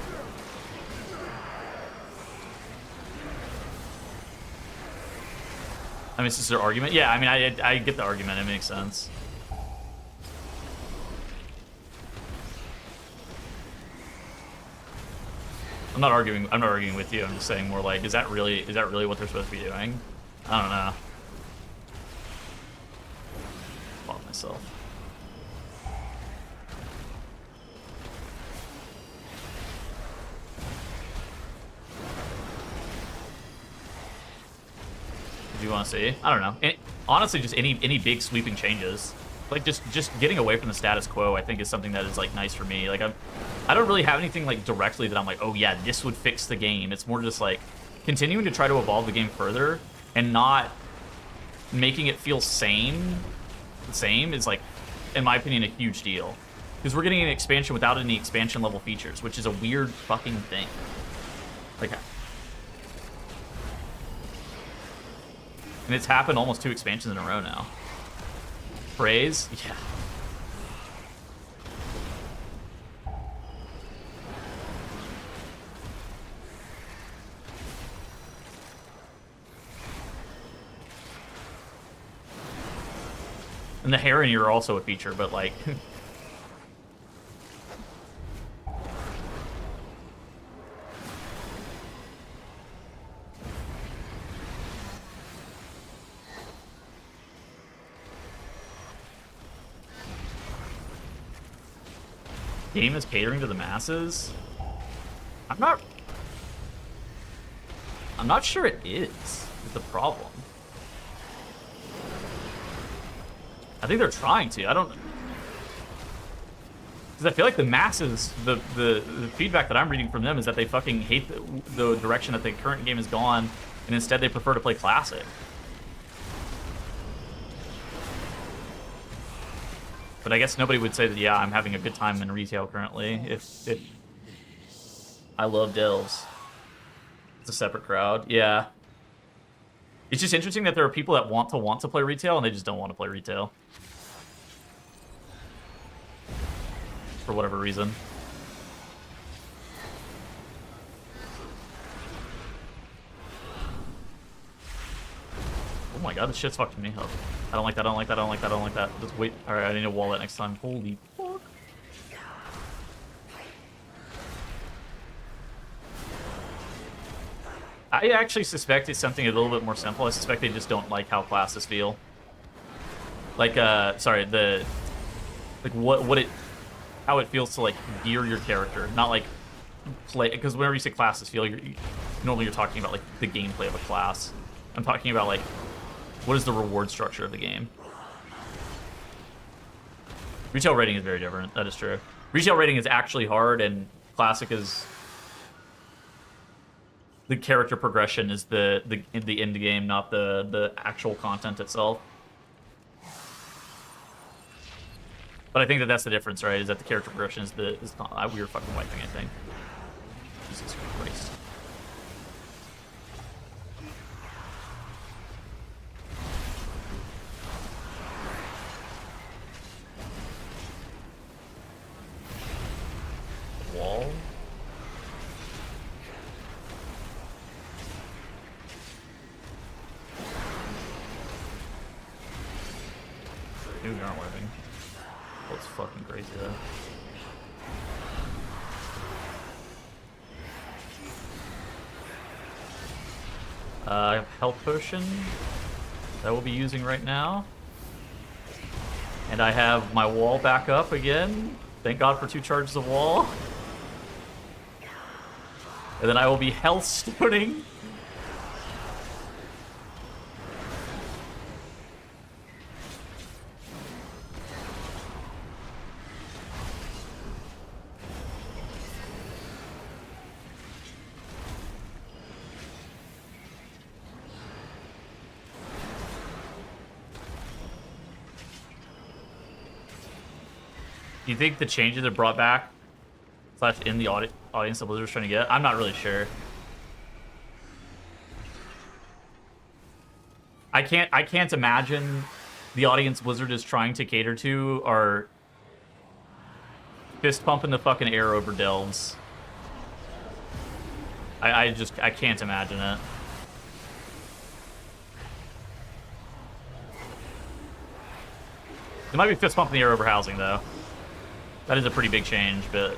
I mean, it's just their argument. Yeah, I mean, I get the argument. It makes sense. I'm not arguing with you. I'm just saying more like, is that really what they're supposed to be doing? I don't know. Fuck myself. Do you want to see? I don't know. Honestly, just any big sweeping changes. Like just getting away from the status quo, I think is something that is like nice for me. Like I don't really have anything like directly that I'm like, oh yeah, this would fix the game. It's more just like continuing to try to evolve the game further and not making it feel the same is like, in my opinion, a huge deal. Because we're getting an expansion without any expansion level features, which is a weird fucking thing. Like, and it's happened almost 2 expansions in a row now. Praise? Yeah. And the Heron are also a feature, but like... Game is catering to the masses? I'm not sure it is the problem. I think they're trying to. I don't... Because I feel like the masses, the feedback that I'm reading from them is that they fucking hate the direction that the current game has gone, and instead they prefer to play Classic. But I guess nobody would say that, yeah, I'm having a good time in retail currently, if I love Delves. It's a separate crowd. Yeah. It's just interesting that there are people that want to play retail, and they just don't want to play retail. For whatever reason. Oh my god, this shit's fucking me up. I don't like that, I don't like that, I don't like that, I don't like that. Just wait. Alright, I need to wall that next time. Holy fuck. I actually suspect it's something a little bit more simple. I suspect they just don't like how classes feel. Like, sorry, how it feels to, like, gear your character. Not, like, play, because whenever you say classes feel, normally you're talking about, like, the gameplay of a class. I'm talking about, like, what is the reward structure of the game? Retail rating is very different. That is true. Retail rating is actually hard, and Classic is... The character progression is the end game, not the actual content itself. But I think that that's the difference, right? Is that the character progression is not... We were fucking wiping, I think. Jesus Christ. Dude, they aren't working. Oh, it's fucking crazy though. I have health potion that we'll be using right now. And I have my wall back up again. Thank God for 2 charges of wall. And then I will be health stoning. Do you think the changes are brought back / in the audience that Blizzard's trying to get? I'm not really sure. I can't imagine the audience Blizzard is trying to cater to are fist pumping the fucking air over delves. I can't imagine it. It might be fist pumping the air over housing though. That is a pretty big change, but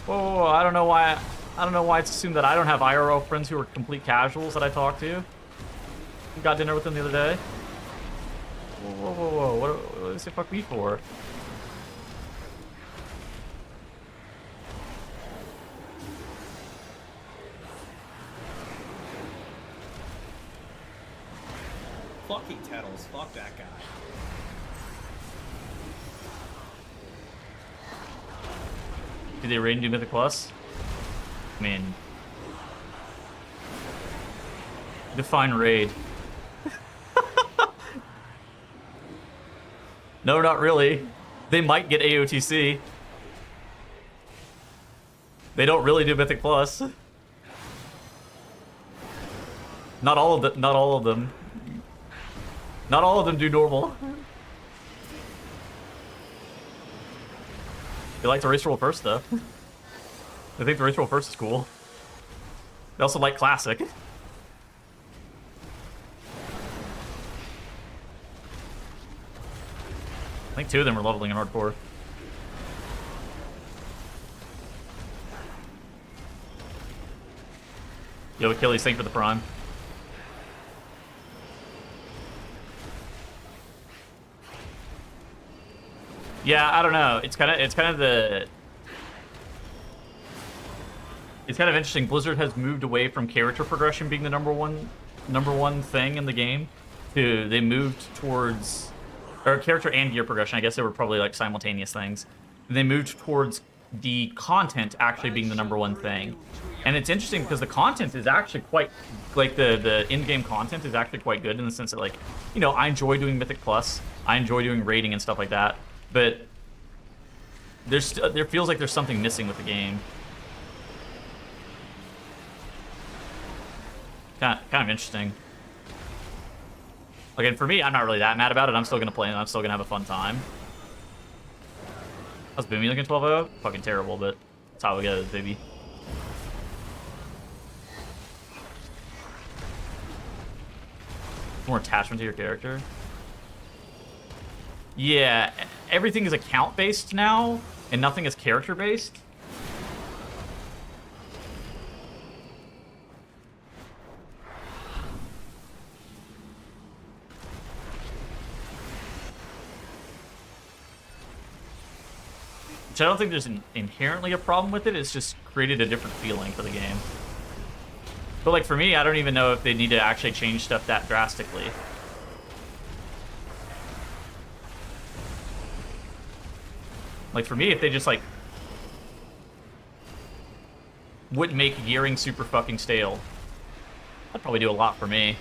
whoa, I don't know why. I don't know why it's assumed that I don't have IRL friends who are complete casuals that I talk to. Got dinner with them the other day. Whoa, whoa, whoa, whoa. What does it fuck me for? Fucking Tettles, fuck that guy. Did they raid and do Mythic Plus? I mean, define raid. No, not really. They might get AOTC. They don't really do Mythic Plus. Not all of them. Not all of them. Not all of them do normal. They like the race roll first, though. I think the race roll first is cool. They also like classic. I think 2 of them are leveling in hardcore. Yo, Achilles, thank you for the prime. Yeah, I don't know. It's kind of interesting. Blizzard has moved away from character progression being the number one thing in the game to they moved towards character and gear progression. I guess they were probably like simultaneous things. They moved towards the content actually being the number one thing. And it's interesting because the content is actually quite like the in-game content is actually quite good in the sense that, like, you know, I enjoy doing Mythic Plus. I enjoy doing raiding and stuff like that. But there feels like there's something missing with the game. Kind of interesting. Again, for me, I'm not really that mad about it. I'm still gonna play and I'm still gonna have a fun time. How's Boomy looking 12-0? Fucking terrible, but that's how it goes, baby. More attachment to your character. Yeah, everything is account-based now, and nothing is character-based. Which I don't think there's inherently a problem with it. It's just created a different feeling for the game. But like for me, I don't even know if they need to actually change stuff that drastically. Like for me, if they just like wouldn't make gearing super fucking stale, that'd probably do a lot for me.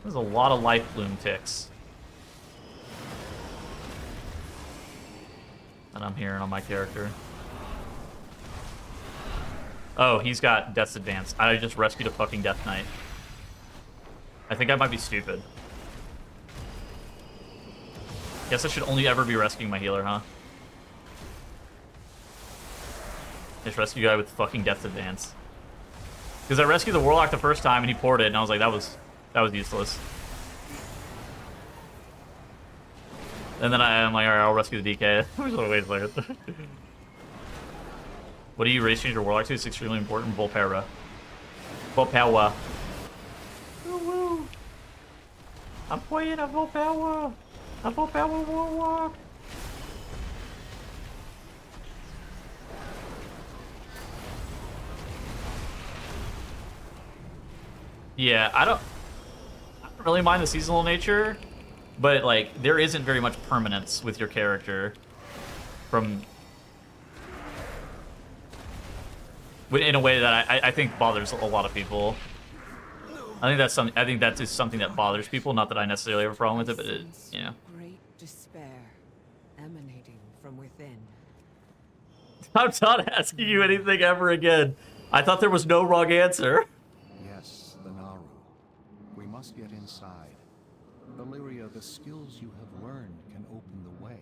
There's a lot of life bloom ticks. And I'm hearing on my character. Oh, he's got Death's Advance. I just rescued a fucking Death Knight. I think I might be stupid. Guess I should only ever be rescuing my healer, huh? Just rescue a guy with fucking Death's Advance. Because I rescued the Warlock the first time and he poured it, and I was like, that was useless. And then I'm like, alright, I'll rescue the DK. Wait a second. What do you race change your Warlock to? It's extremely important. Volpera. Volpera. Woo-woo. I'm playing a Volpera. A Volpera Warlock. Yeah, I don't really mind the seasonal nature, but like there isn't very much permanence with your character from in a way that I think bothers a lot of people. I think that is something that bothers people. Not that I necessarily have a problem with it, but it, you know. Great despair emanating from within. I'm not asking you anything ever again. I thought there was no wrong answer. Yes, the Naru. We must get inside. Valyria, the skills you have learned can open the way.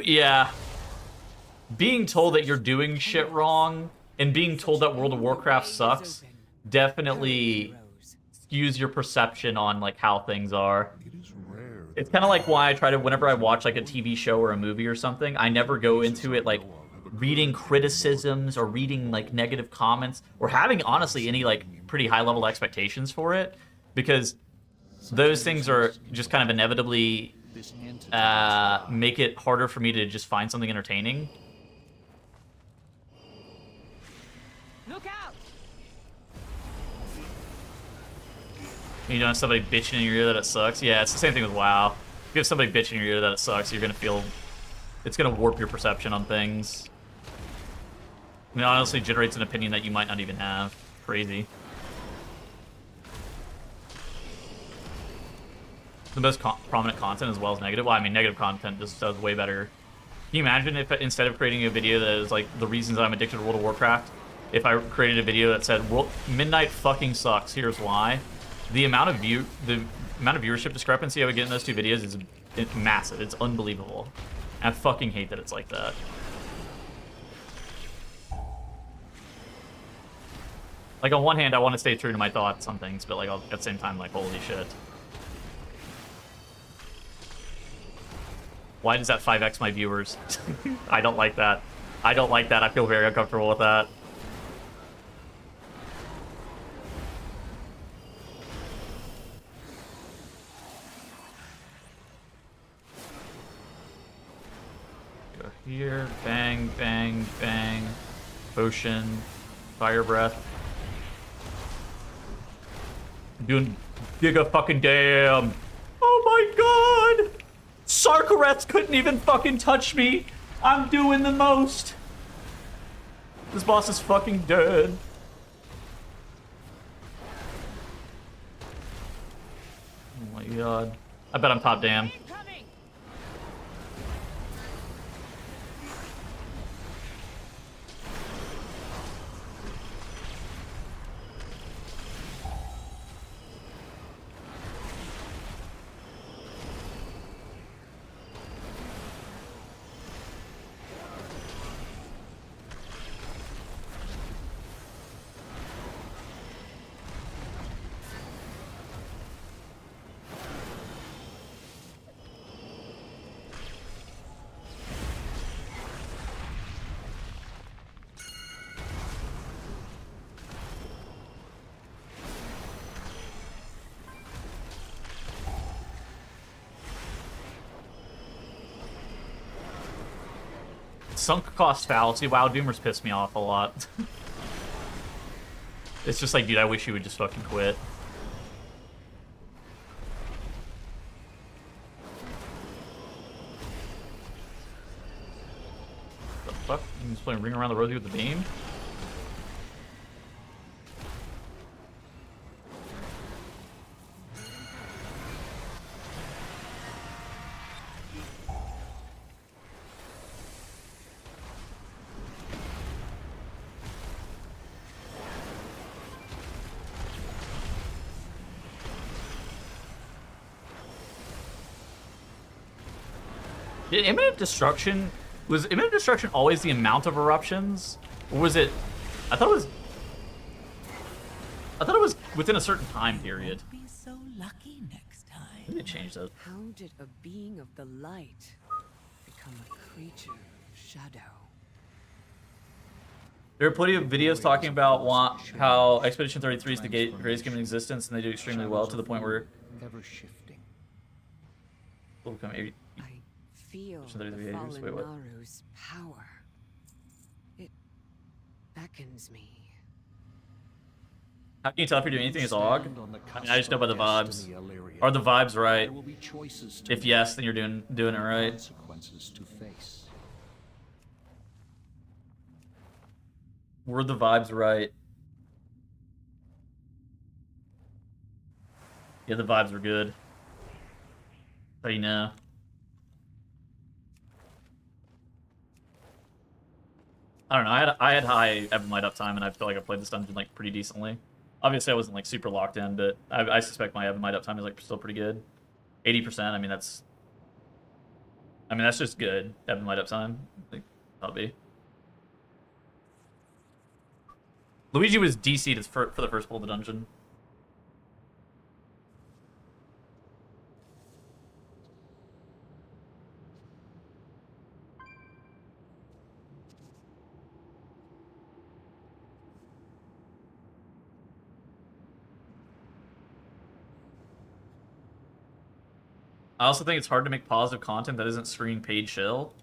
Yeah. Being told that you're doing shit wrong and being told that World of Warcraft sucks definitely skews your perception on like how things are. It is rare. It's kind of like why I try to, whenever I watch like a TV show or a movie or something, I never go into it like reading criticisms or reading like negative comments or having honestly any like pretty high level expectations for it, because those things are just kind of inevitably make it harder for me to just find something entertaining. Look out! You don't have somebody bitching in your ear that it sucks. Yeah, it's the same thing with WoW. If you have somebody bitching in your ear that it sucks, you're gonna feel it's gonna warp your perception on things. I mean, it honestly generates an opinion that you might not even have. Crazy. The most prominent content as well as negative. Well, I mean, negative content just does way better. Can you imagine if instead of creating a video that is like the reasons I'm addicted to World of Warcraft, if I created a video that said Midnight fucking sucks, here's why. The amount of viewership discrepancy I would get in those two videos is massive. It's unbelievable. I fucking hate that it's like that. Like, on one hand, I want to stay true to my thoughts on things, but, like, at the same time, like, holy shit. Why does that 5x my viewers? I don't like that. I don't like that. I feel very uncomfortable with that. Go here. Bang, bang, bang. Potion. Fire breath. Doing giga fucking damn. Oh my god! Sarkareth couldn't even fucking touch me. I'm doing the most. This boss is fucking dead. Oh my god. I bet I'm top damn. Sunk cost fallacy. Wow, Doomers pissed me off a lot. It's just like, dude, I wish you would just fucking quit. The fuck? You just playing Ring Around the Rosie with the beam? Did imminent destruction... Was imminent destruction always the amount of eruptions? Or was it... I thought it was within a certain time period. Be so lucky next time. Maybe they changed that. How did a being of the light become a creature of shadow? There are plenty of videos talking about how Expedition 33 is the greatest game in existence, and they do extremely well to the point where ever shifting. will become 80. I feel the 33 fallen Wait, what? Naru's power. It beckons me. How can you tell if you're doing anything as Og? I mean, I just know by the vibes. Are the vibes right? There will be choices to If yes, then you're doing it right. consequences to face. Were the vibes right? Yeah, the vibes were good. So you know. I don't know. I had high Evermind uptime, and I feel like I played this dungeon like pretty decently. Obviously, I wasn't like super locked in, but I suspect my Evermind uptime is like still pretty good. 80%. I mean, that's just good. Evermind uptime. I think that'll be. Luigi was DC'd for the first pull of the dungeon. I also think it's hard to make positive content that isn't screening paid shill.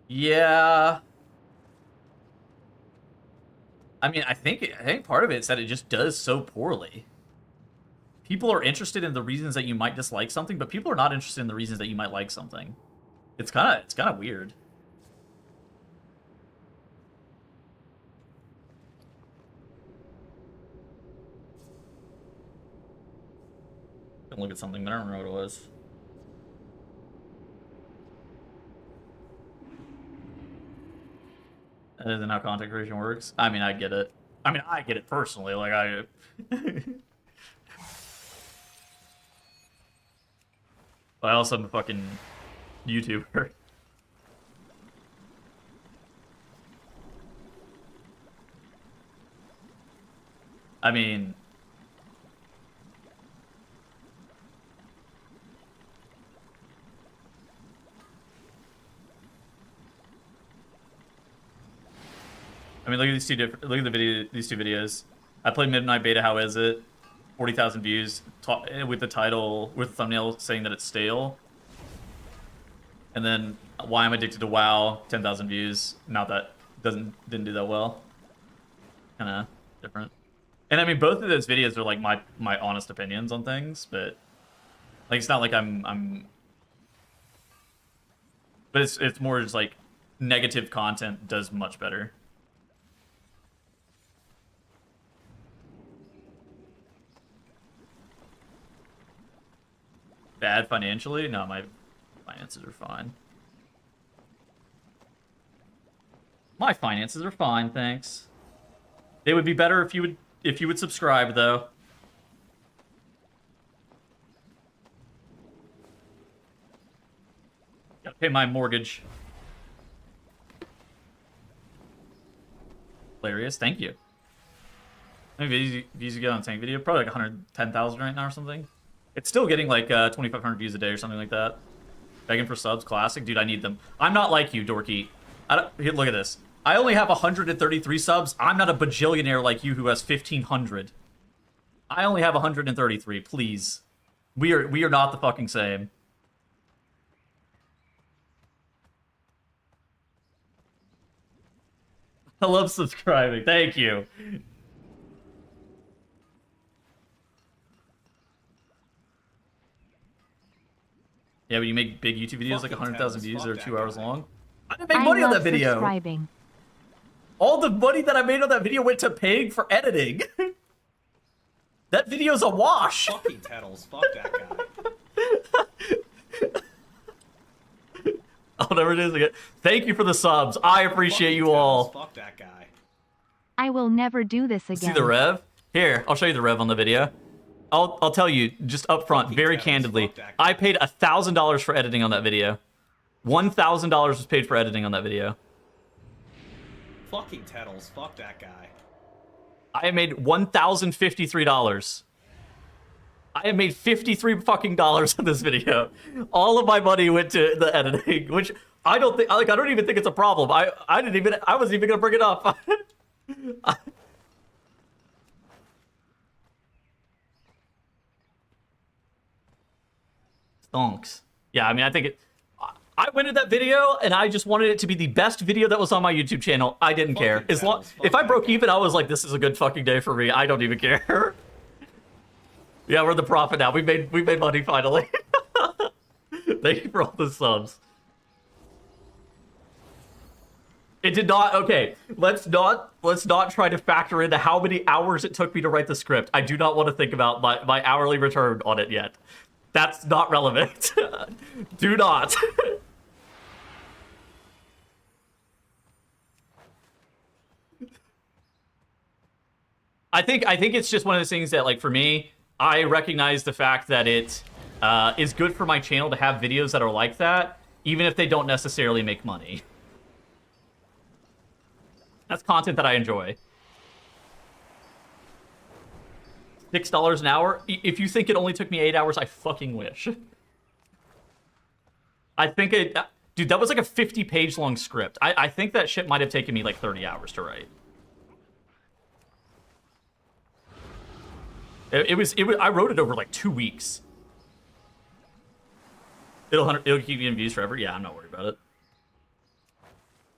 Yeah. I mean, I think part of it is that it just does so poorly. People are interested in the reasons that you might dislike something, but people are not interested in the reasons that you might like something. It's kind of weird. Look at something, but I don't remember what it was. That isn't how content creation works. I mean, I get it. I mean, I get it personally. Like, I also am a fucking YouTuber. I mean... look at these two these two videos. I played Midnight Beta. How is it? 40,000 views with the title, with the thumbnail saying that it's stale. And then Why I'm Addicted to WoW, 10,000 views. Not that didn't do that well. Kind of different. And I mean, both of those videos are like my honest opinions on things, but like it's not like I'm. But it's more just like negative content does much better. Bad financially? No, my finances are fine. My finances are fine, thanks. They would be better if you would subscribe, though. Gotta pay my mortgage. Hilarious, thank you. How many views you get on Tank Video? Probably like 110,000 right now or something. It's still getting like 2,500 views a day or something like that. Begging for subs, classic. Dude, I need them. I'm not like you, Dorky. Here, look at this. I only have 133 subs. I'm not a bajillionaire like you who has 1,500. I only have 133, please. We are not the fucking same. I love subscribing. Thank you. Yeah, but you make big YouTube videos like 100,000 views that are 2 hours long. I didn't make money on that video. Subscribing. All the money that I made on that video went to paying for editing. That video's a wash. Fucking Tettles. Fuck that guy. I'll never do this again. Thank you for the subs. I appreciate you all. Fuck that guy. I will never do this again. See the rev? Here, I'll show you the rev on the video. I'll tell you just up front, very Fuck candidly, that. I paid $1,000 for editing on that video. $1,000 was paid for editing on that video. Fucking Tettles. Fuck that guy. I made $1,053. I have made $53 fucking dollars on this video. All of my money went to the editing, which I don't think, like, I don't even think it's a problem. I wasn't even gonna bring it up. Stonks. Yeah, I mean, I think it. I went to that video and I just wanted it to be the best video that was on my YouTube channel. I didn't care. As long if I broke even, I was like, this is a good fucking day for me. I don't even care. Yeah, we're the profit now. We made money finally. Thank you for all the subs. It did not. Okay, let's not try to factor into how many hours it took me to write the script. I do not want to think about my hourly return on it yet. That's not relevant. Do not. I think it's just one of those things that, like, for me, I recognize the fact that it is good for my channel to have videos that are like that, even if they don't necessarily make money. That's content that I enjoy. $6 an hour? If you think it only took me 8 hours, I fucking wish. I think it... Dude, that was like a 50-page long script. I think that shit might have taken me like 30 hours to write. It was I wrote it over like 2 weeks. It'll keep you in views forever. Yeah, I'm not worried about it.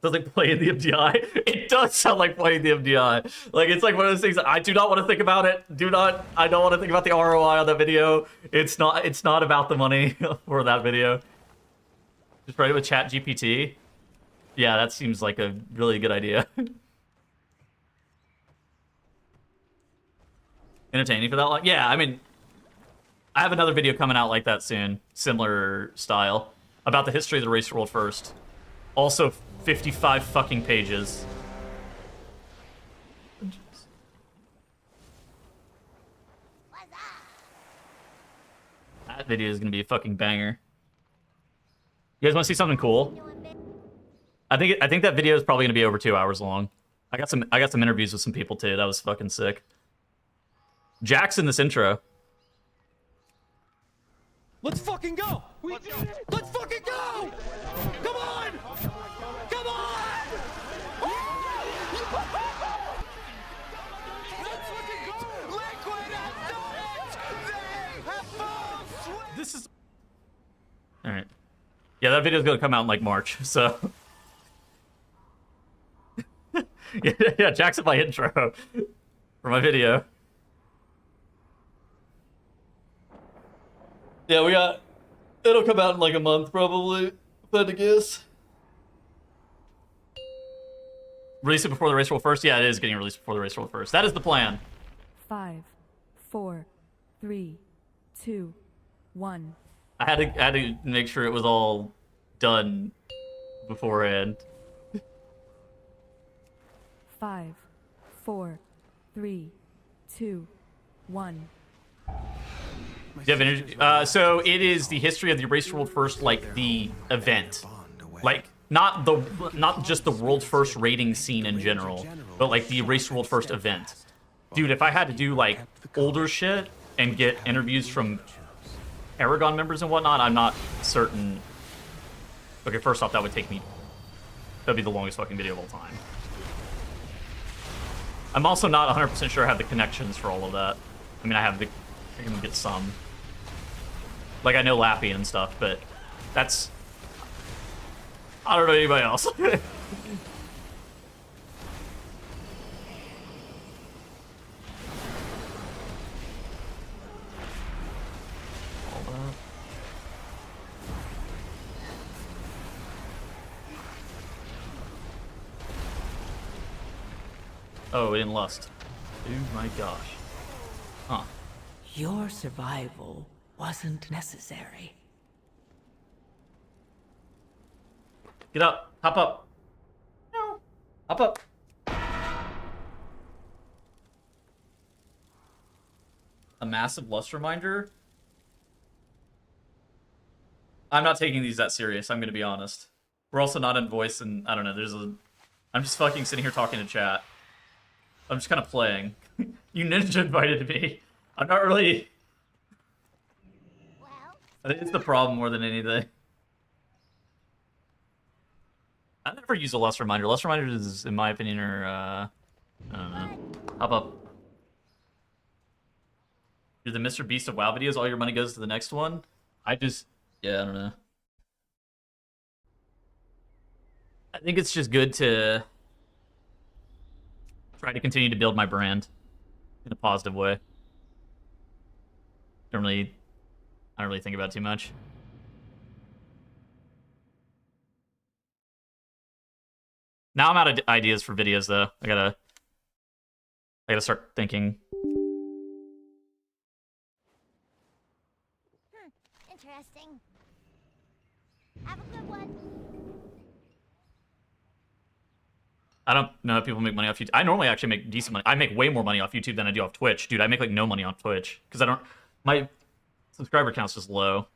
Sounds like playing the MDI. It does sound like playing the MDI. Like, it's like one of those things that I do not want to think about it. I don't want to think about the ROI on that video. It's not about the money for that video. Just write it with Chat GPT. Yeah, that seems like a really good idea. Entertaining for that long? Yeah, I mean, I have another video coming out like that soon, similar style, about the history of the race world first. Also 55 fucking pages. That video is gonna be a fucking banger. You guys want to see something cool? I think that video is probably gonna be over 2 hours long. I got some interviews with some people too. That was fucking sick. Jack's in this intro. Let's fucking go! We did it! Let's fucking go! Come on! Come on! Let's fucking go! Liquid has done it! They have full swing! This is... Alright. Yeah, that video's gonna come out in like March, so... yeah, Jack's in my intro for my video. Yeah, it'll come out in like a month, probably, if I had to guess. Release it before the race roll first? Yeah, it is getting released before the race roll first. That is the plan. 5, 4, 3, 2, 1. I had to make sure it was all done beforehand. 5, 4, 3, 2, 1. Do you have energy? So it is the history of the Erased World First, like the event, like not just the world first raiding scene in general, but like the Erased World First event. Dude, if I had to do like older shit and get interviews from Aragon members and whatnot, I'm not certain. Okay, first off, that'd be the longest fucking video of all time. I'm also not 100% sure I have the connections for all of that. I mean, I can get some. Like, I know Lappy and stuff, but that's... I don't know anybody else. Hold up. Oh, in Lust. Oh my gosh. Huh. Your survival wasn't necessary. Get up. Hop up. No. Hop up. a massive lust reminder. I'm not taking these that serious, I'm gonna be honest. We're also not in voice, and I don't know, I'm just fucking sitting here talking to chat. I'm just kind of playing. You ninja invited me. I'm not really... I think it's the problem more than anything. I never use a lust reminder. Lust reminders, in my opinion, are, I don't know. Hop up. You're the Mr. Beast of WoW videos, all your money goes to the next one? Yeah, I don't know. I think it's just good to try to continue to build my brand in a positive way. I don't really think about it too much. Now I'm out of ideas for videos, though. I gotta start thinking. Interesting. Have a good one. I don't know if people make money off YouTube. I normally actually make decent money. I make way more money off YouTube than I do off Twitch. Dude, I make like no money on Twitch. Because my subscriber count's just low.